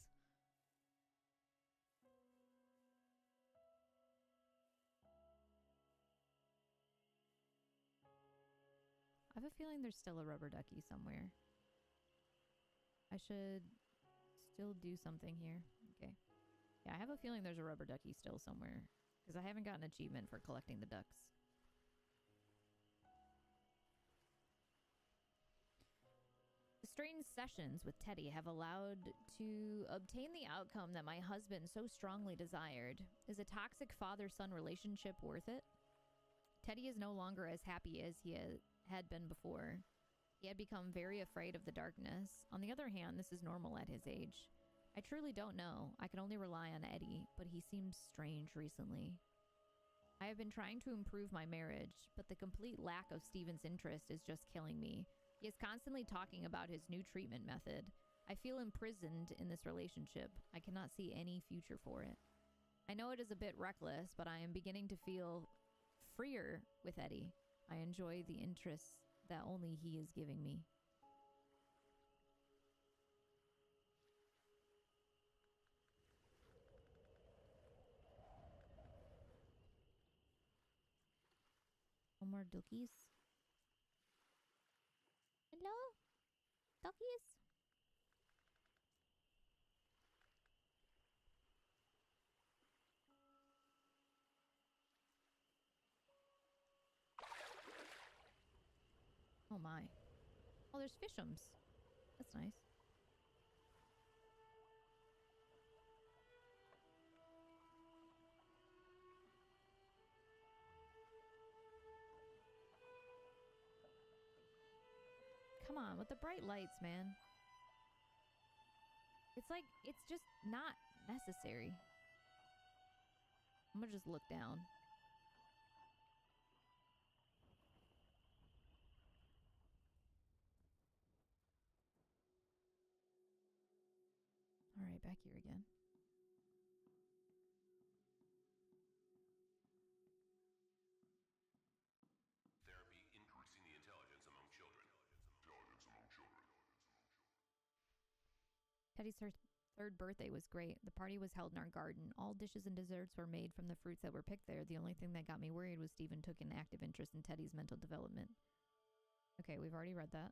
I have a feeling there's still a rubber ducky somewhere. I should still do something here. Okay. Yeah, I have a feeling there's a rubber ducky still somewhere, because I haven't gotten an achievement for collecting the ducks. The strange sessions with Teddy have allowed to obtain the outcome that my husband so strongly desired. Is a toxic father-son relationship worth it? Teddy is no longer as happy as he had been before. He had become very afraid of the darkness. On the other hand, this is normal at his age. I truly don't know. I can only rely on Eddie, but he seems strange recently. I have been trying to improve my marriage, but the complete lack of Steven's interest is just killing me. He is constantly talking about his new treatment method. I feel imprisoned in this relationship. I cannot see any future for it. I know it is a bit reckless, but I am beginning to feel freer with Eddie. I enjoy the interests that only he is giving me. No more duckies. Hello? Duckies? Oh my. Oh, there's fishums. That's nice. Come on, with the bright lights, man. It's like, it's just not necessary. I'm gonna just look down. Alright, back here again. Therapy increasing the intelligence among children. Teddy's third birthday was great. The party was held in our garden. All dishes and desserts were made from the fruits that were picked there. The only thing that got me worried was Stephen took an active interest in Teddy's mental development. Okay, we've already read that.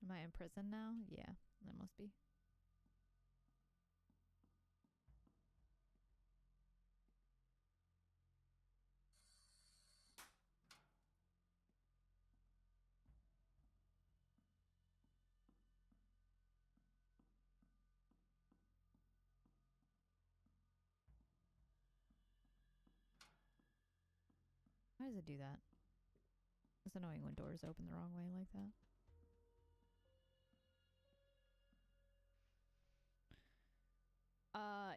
Am I in prison now? Yeah, that must be. Why does it do that? It's annoying when doors open the wrong way like that.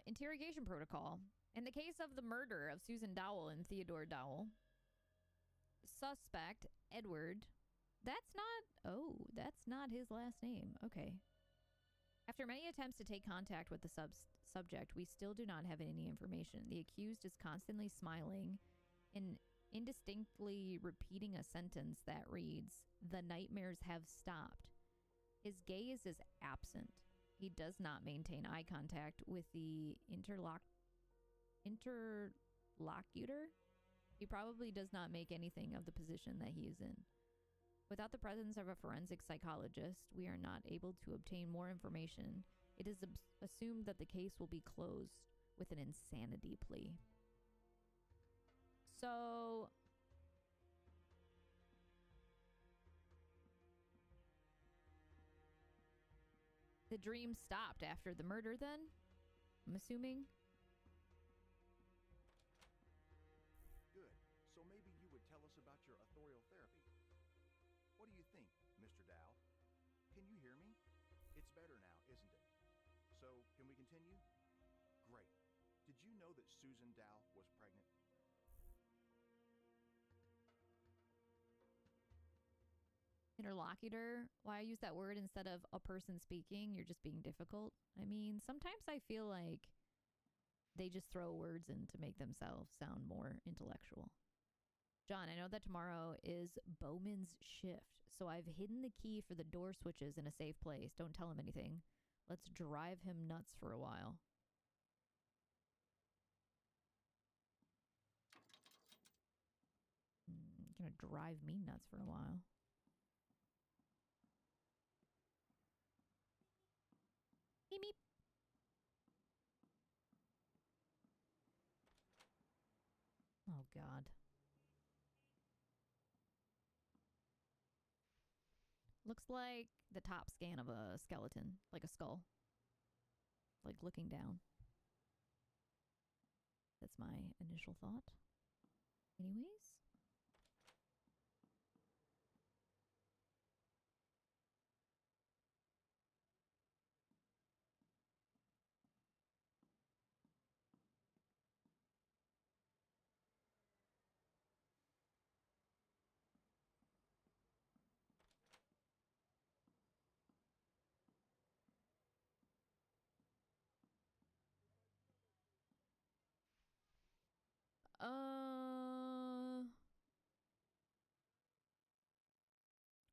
Interrogation protocol. In the case of the murder of Susan Dowell and Theodore Dowell, suspect Edward. That's not his last name. Okay. After many attempts to take contact with the subject, we still do not have any information. The accused is constantly smiling and indistinctly repeating a sentence that reads, "The nightmares have stopped." His gaze is absent. He does not maintain eye contact with the interlocutor. He probably does not make anything of the position that he is in. Without the presence of a forensic psychologist, we are not able to obtain more information. It is assumed that the case will be closed with an insanity plea. So, the dream stopped after the murder then? I'm assuming. Good. So maybe you would tell us about your authorial therapy. What do you think, Mr. Dow? Can you hear me? It's better now, isn't it? So, can we continue? Great. Did you know that Susan Dow was pregnant? Interlocutor. Why I use that word instead of a person speaking? You're just being difficult. I mean, sometimes I feel like they just throw words in to make themselves sound more intellectual. John, I know that tomorrow is Bowman's shift, so I've hidden the key for the door switches in a safe place. Don't tell him anything. Let's drive him nuts for a while. Gonna drive me nuts for a while. Meep, meep. Oh, God. Looks like the top scan of a skeleton, like a skull. Like looking down. That's my initial thought. Anyways.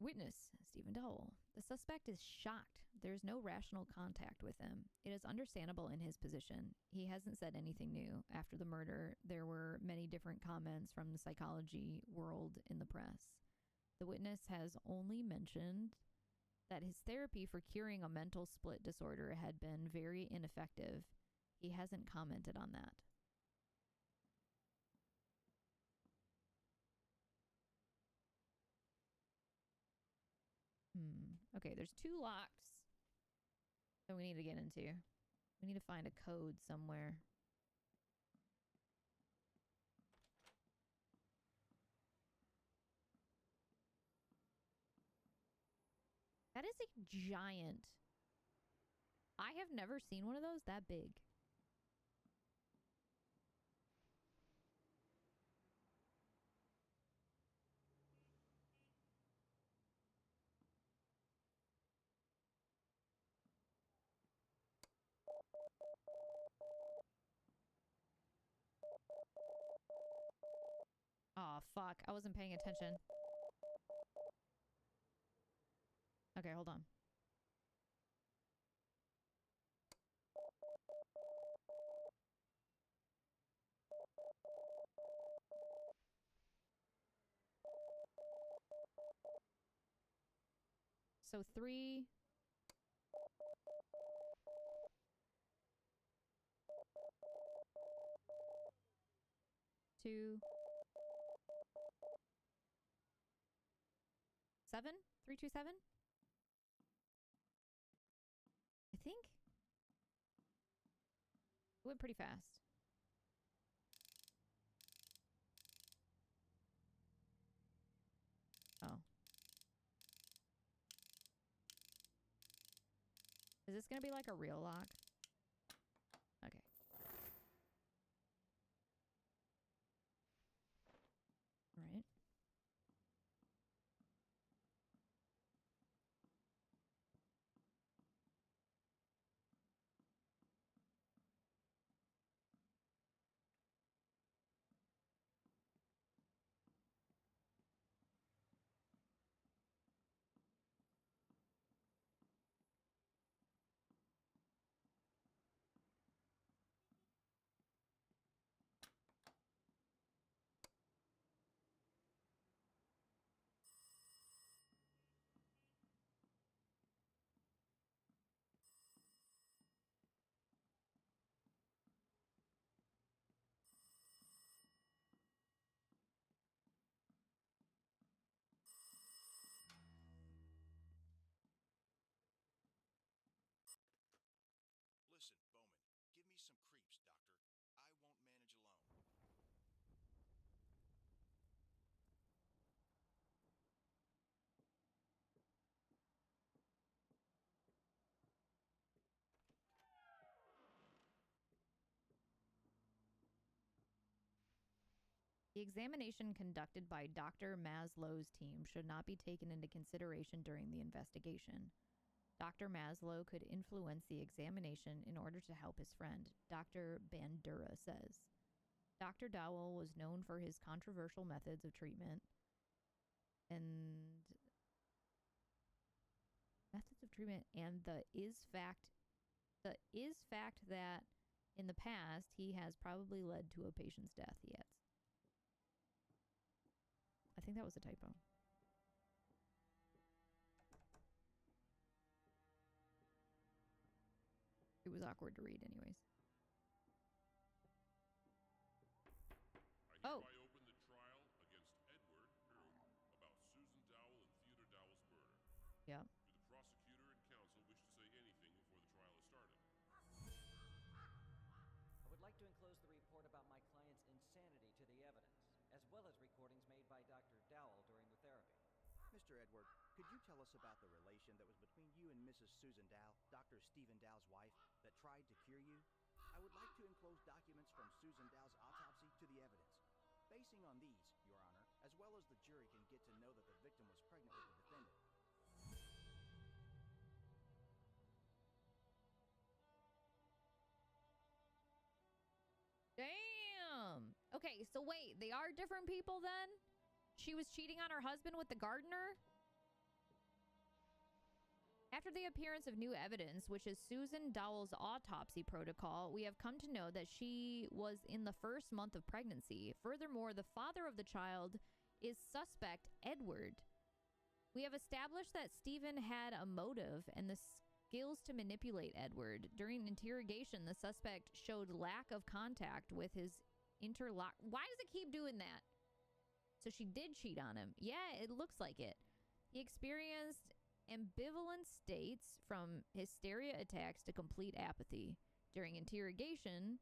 Witness, Stephen Dowell. The suspect is shocked. There's no rational contact with him. It is understandable in his position. He hasn't said anything new. After the murder, there were many different comments from the psychology world in the press. The witness has only mentioned that his therapy for curing a mental split disorder had been very ineffective. He hasn't commented on that. Okay, there's 2 locks that we need to get into. We need to find a code somewhere. That is a giant. I have never seen one of those that big. Oh, fuck. I wasn't paying attention. Okay, hold on. So 3. 2. 7? 327? I think. It went pretty fast. Oh. Is this gonna be like a real lock? Okay. All right. Listen, Bowman, give me some creeps, Doctor. I won't manage alone. The examination conducted by Dr. Maslow's team should not be taken into consideration during the investigation. Dr. Maslow could influence the examination in order to help his friend, Dr. Bandura says. Dr. Dowell was known for his controversial methods of treatment and the is fact that in the past he has probably led to a patient's death, he adds. I think that was a typo. It was awkward to read anyways. I hereby open the trial against Edward about Susan Dowell and Theodore Dowell's murder. Yeah. Do the prosecutor and counsel wish to say anything before the trial is started? I would like to enclose the report about my client's insanity to the evidence, as well as recordings made by Dr. Dowell during the therapy. Mr. Edward, could you tell us about the relation that was between you and Mrs. Susan Dow, Dr. Stephen Dow's wife, that tried to cure you? I would like to enclose documents from Susan Dow's autopsy to the evidence. Basing on these, Your Honor, as well as the jury can get to know that the victim was pregnant with the defendant. Damn. Okay, so wait, they are different people then? She was cheating on her husband with the gardener? After the appearance of new evidence, which is Susan Dowell's autopsy protocol, we have come to know that she was in the first month of pregnancy. Furthermore, the father of the child is suspect Edward. We have established that Stephen had a motive and the skills to manipulate Edward. During interrogation, the suspect showed lack of contact with his interlock. Why does it keep doing that? So she did cheat on him. Yeah, it looks like it. He experienced ambivalent states from hysteria attacks to complete apathy. During interrogation,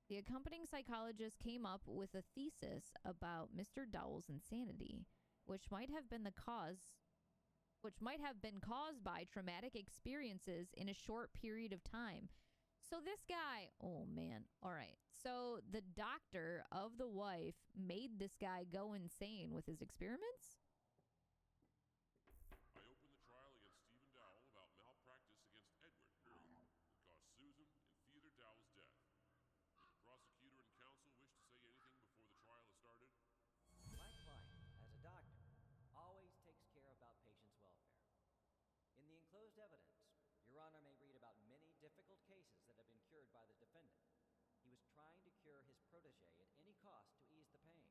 the accompanying psychologist came up with a thesis about Mr. Dowell's insanity, which might have been caused by traumatic experiences in a short period of time. So this guy, oh man, all right. So the doctor of the wife made this guy go insane with his experiments? I open the trial against Stephen Dowell about malpractice against Edward that caused Susan and Theodore Dowell's death. Do the prosecutor and counsel wish to say anything before the trial is started? My client, as a doctor, always takes care about patients' welfare. In the enclosed evidence, Your Honor may read about many difficult cases that have been cured by the defendant. He was trying to cure his protege at any cost to ease the pain.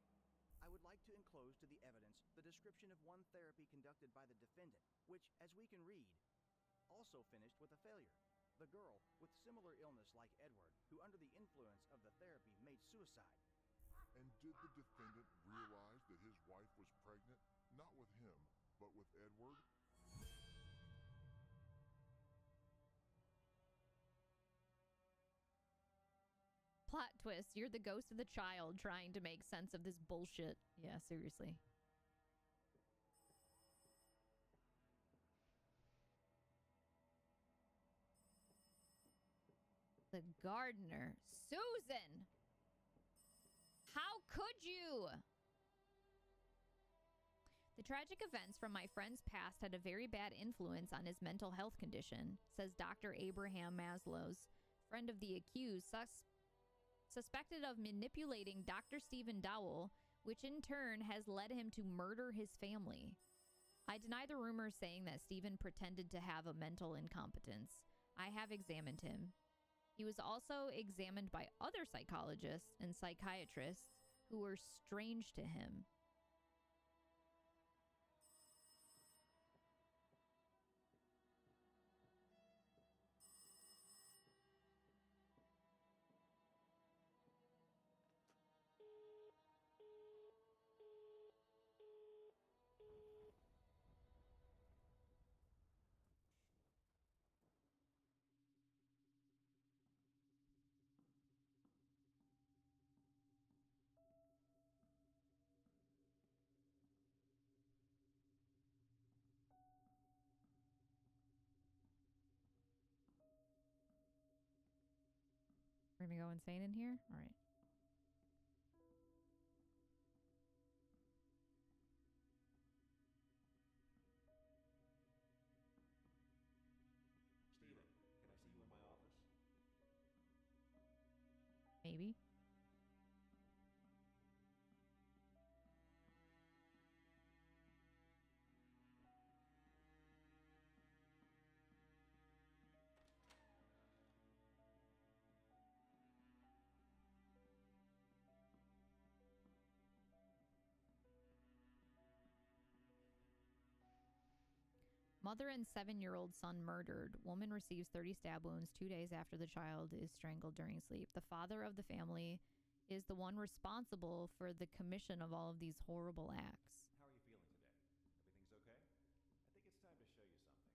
I I would like to enclose to the evidence the description of one therapy conducted by the defendant, which, as we can read, also finished with a failure. The girl, with similar illness like Edward, who under the influence of the therapy made suicide. And did the defendant realize that his wife was pregnant, not with him, but with Edward? Plot twist, you're the ghost of the child trying to make sense of this bullshit. Yeah, seriously. The gardener. Susan! How could you? The tragic events from my friend's past had a very bad influence on his mental health condition, says Dr. Abraham Maslows, friend of the accused, suspected of manipulating Dr. Stephen Dowell, which in turn has led him to murder his family. I deny the rumors saying that Stephen pretended to have a mental incompetence. I have examined him. He was also examined by other psychologists and psychiatrists who were strange to him. We're gonna go insane in here? All right. Steven, can I see you in my office? Maybe. Mother and 7-year-old son murdered. Woman receives 30 stab wounds 2 days after the child is strangled during sleep. The father of the family is the one responsible for the commission of all of these horrible acts. How are you feeling today? Everything's okay? I think it's time to show you something.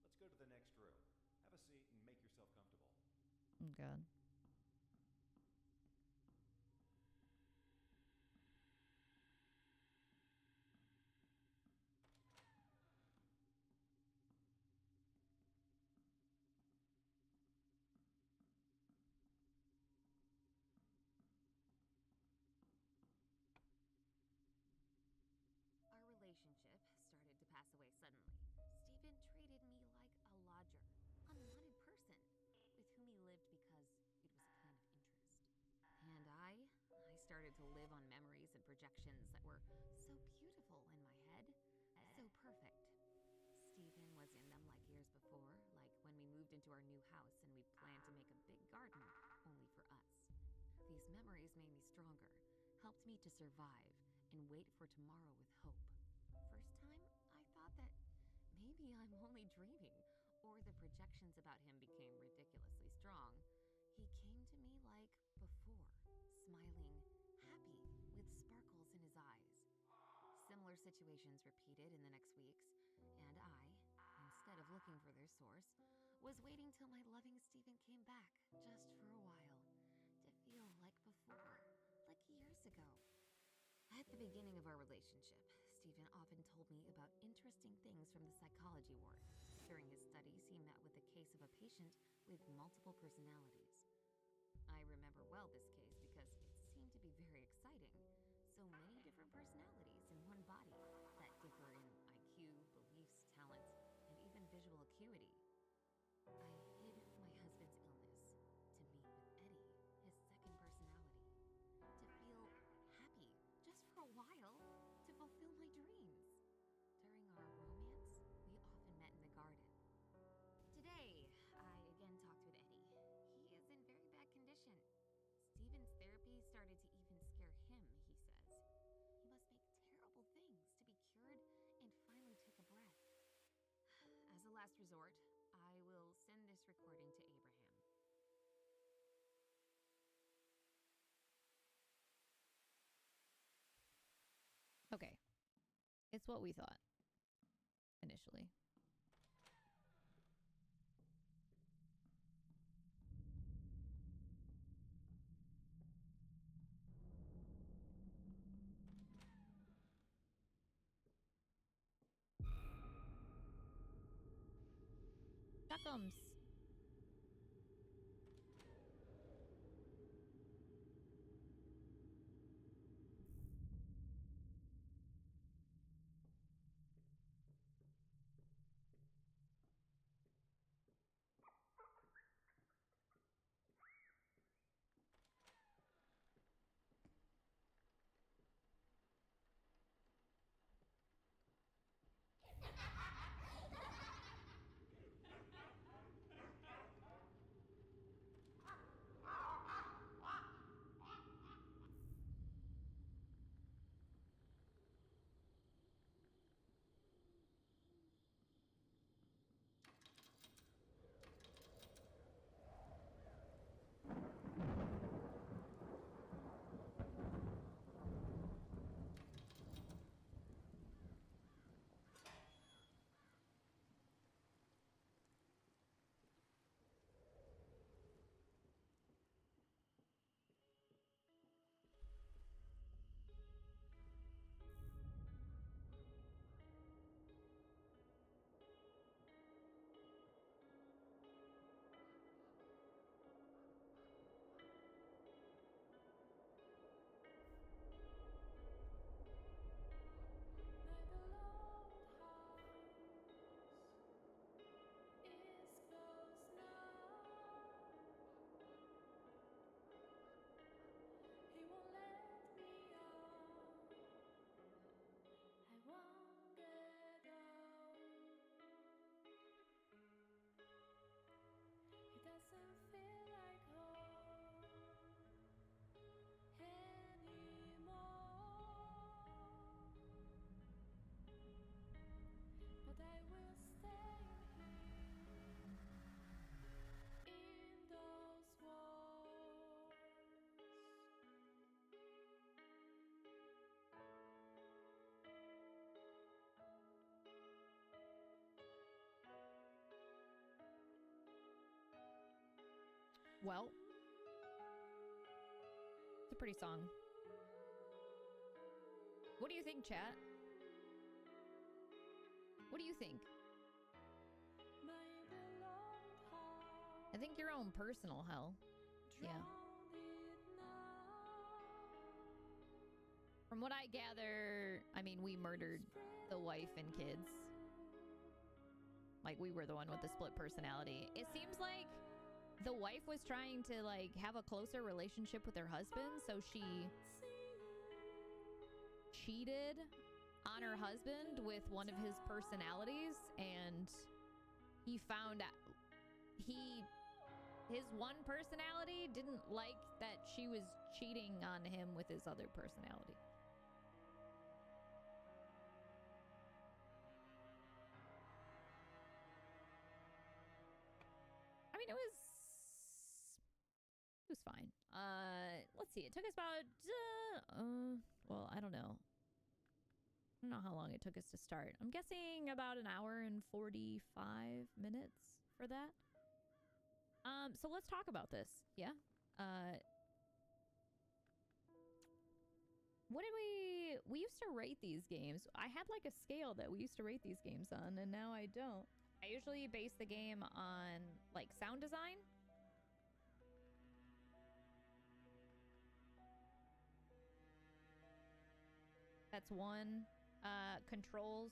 Let's go to the next room. Have a seat and make yourself comfortable. Oh, God. Our relationship started to pass away suddenly. Stephen treated me like a lodger, unwanted person, with whom he lived because it was a kind of interest. And I started to live on memories and projections that were so beautiful in my head, so perfect. Stephen was in them like years before, like when we moved into our new house and we planned to make a big garden only for us. These memories made me stronger, helped me to survive, and wait for tomorrow with hope. First time, I thought that maybe I'm only dreaming, or the projections about him became ridiculously strong. He came to me like before, smiling, happy, with sparkles in his eyes. Similar situations repeated in the next weeks, and I, instead of looking for their source, was waiting till my loving Stephen came back, just for a while, to feel like before, like years ago. At the beginning of our relationship, Stephen often told me about interesting things from the psychology ward. During his studies, he met with a case of a patient with multiple personalities. I remember well this case because it seemed to be very exciting. So many different personalities in one body that differ in IQ, beliefs, talents, and even visual acuity. I hid my husband's illness to meet with Eddie, his second personality, to feel happy just for a while, to fulfill my dreams. During our romance, we often met in the garden. Today, I again talked with Eddie. He is in very bad condition. Stephen's therapy started to even scare him, he says. resort, I will send this recording to Abraham. Okay. It's what we thought initially. Chuckums. Well, it's a pretty song. What do you think, chat? What do you think? I think your own personal hell. Yeah. From what I gather, I mean, we murdered the wife and kids. Like, we were the one with the split personality. It seems like the wife was trying to, like, have a closer relationship with her husband, so she cheated on her husband with one of his personalities, and he found out his one personality didn't like that she was cheating on him with his other personality. I mean, it was fine. Let's see. It took us about well, I don't know. I don't know how long it took us to start. I'm guessing about an hour and 45 minutes for that. So let's talk about this. Yeah. What did we used to rate these games. I had like a scale that we used to rate these games on, and now I don't. I usually base the game on like sound design. That's one. Controls.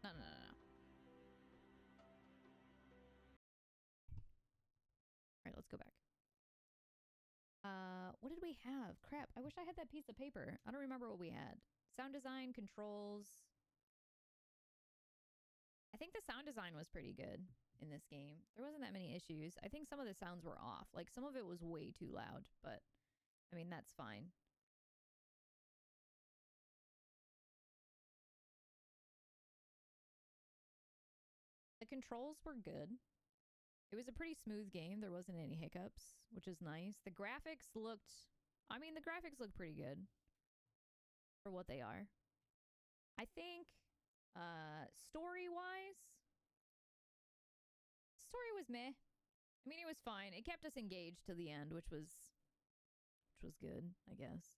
No. All right, let's go back. What did we have? Crap, I wish I had that piece of paper. I don't remember what we had. Sound design, controls. I think the sound sound design was pretty good in this game. There wasn't that many issues. I think some of the sounds were off. Like, some of it was way too loud, but I mean, that's fine. The controls were good. It was a pretty smooth game. There wasn't any hiccups, which is nice. The graphics looked... I mean, the graphics look pretty good for what they are. I think, story-wise, story was meh. I mean, it was fine. It kept us engaged to the end, which was good, I guess.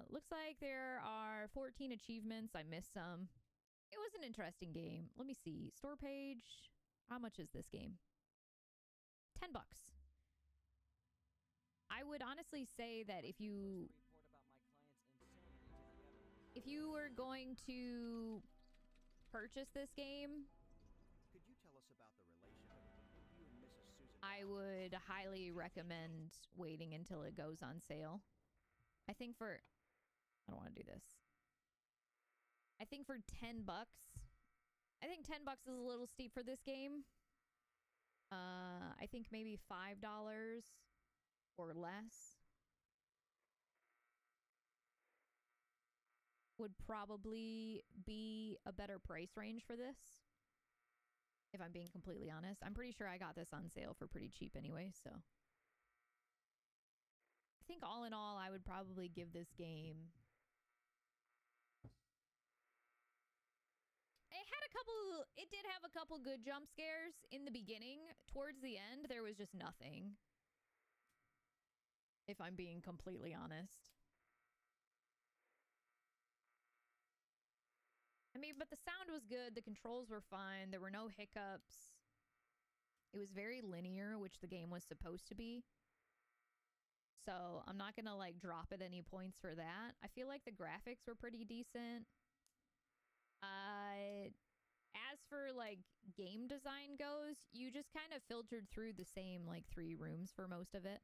Looks like there are 14 achievements. I missed some. It was an interesting game. Let me see. Store page. How much is this game? $10. I would honestly say that if you were going to purchase this game, Could you tell us about the relationship between you and Mrs. Susan? I would highly recommend waiting until it goes on sale. I think for... I don't want to do this. I think for $10... I think $10 is a little steep for this game. I think maybe $5 or less would probably be a better price range for this, if I'm being completely honest. I'm pretty sure I got this on sale for pretty cheap anyway, so. I think all in all, I would probably give this game... It did have a couple good jump scares in the beginning. Towards the end, there was just nothing. If I'm being completely honest. I mean, but the sound was good. The controls were fine. There were no hiccups. It was very linear, which the game was supposed to be. So I'm not gonna, like, drop it any points for that. I feel like the graphics were pretty decent. As for, like, game design goes, you just kind of filtered through the same, like, 3 rooms for most of it.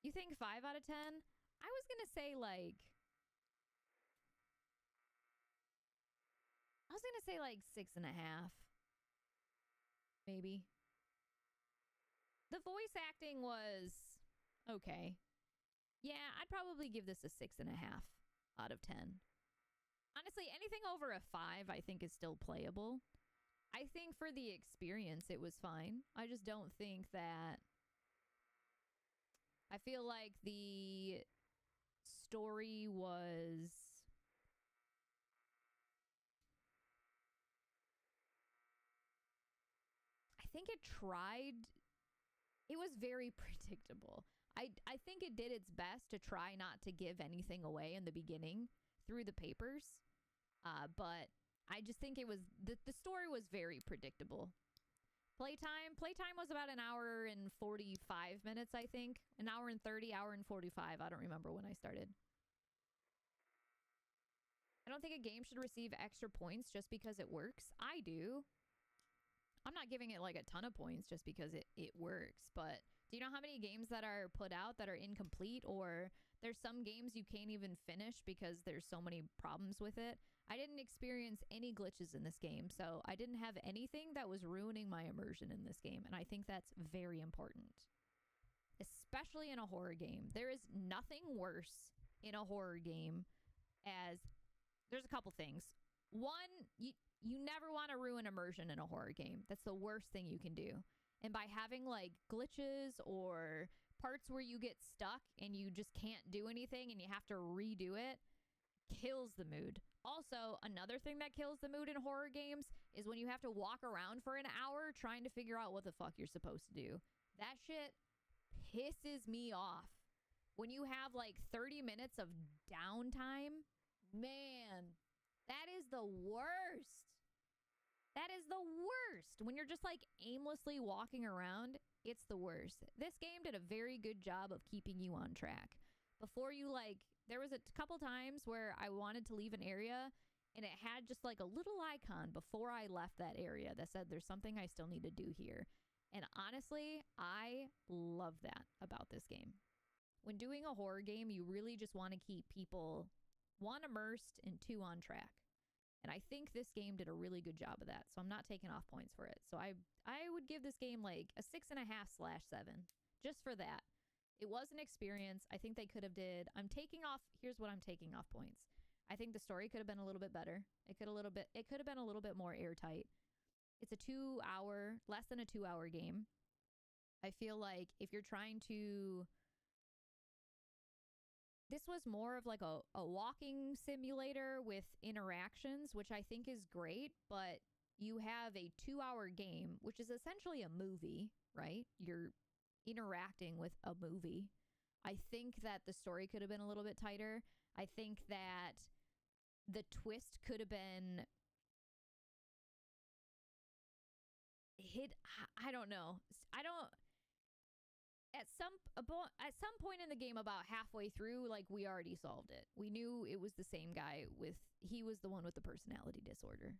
You think 5 out of 10? I was gonna say, like... I was gonna say, like, 6.5. Maybe. The voice acting was okay. Yeah, I'd probably give this a 6.5 out of 10. Honestly, anything over a 5 I think is still playable. I think for the experience it was fine. I just don't think that... I feel like the story was... I think it tried... It was very predictable. I think it did its best to try not to give anything away in the beginning through the papers. But I just think it was... The story was very predictable. Playtime was about an hour and 45 minutes, I think. An hour and 30, hour and 45. I don't remember when I started. I don't think a game should receive extra points just because it works. I do. I'm not giving it like a ton of points just because it works, but do you know how many games that are put out that are incomplete, or there's some games you can't even finish because there's so many problems with it? I didn't experience any glitches in this game, so I didn't have anything that was ruining my immersion in this game, and I think that's very important. Especially in a horror game. There is nothing worse in a horror game as... There's a couple things. One, you never want to ruin immersion in a horror game. That's the worst thing you can do. And by having like glitches or parts where you get stuck and you just can't do anything and you have to redo it, kills the mood. Also, another thing that kills the mood in horror games is when you have to walk around for an hour trying to figure out what the fuck you're supposed to do. That shit pisses me off. When you have like 30 minutes of downtime, man, that is the worst. That is the worst. When you're just like aimlessly walking around, it's the worst. This game did a very good job of keeping you on track. Before you like, there was a couple times where I wanted to leave an area and it had just like a little icon before I left that area that said there's something I still need to do here. And honestly, I love that about this game. When doing a horror game, you really just want to keep people, 1, immersed, and 2, on track. And I think this game did a really good job of that. So I'm not taking off points for it. So I would give this game like a 6.5/7 just for that. It was an experience. I think they could have did. Here's what I'm taking off points. I think the story could have been a little bit better. It could have been a little bit more airtight. It's a less than a 2-hour game. I feel like if you're trying to, this was more of like a walking simulator with interactions, which I think is great, but you have a 2-hour game, which is essentially a movie, right? You're interacting with a movie. I think that the story could have been a little bit tighter. I think that the twist could have been hit. I don't know. At some point in the game, about halfway through, like, we already solved it. We knew it was the same guy he was the one with the personality disorder.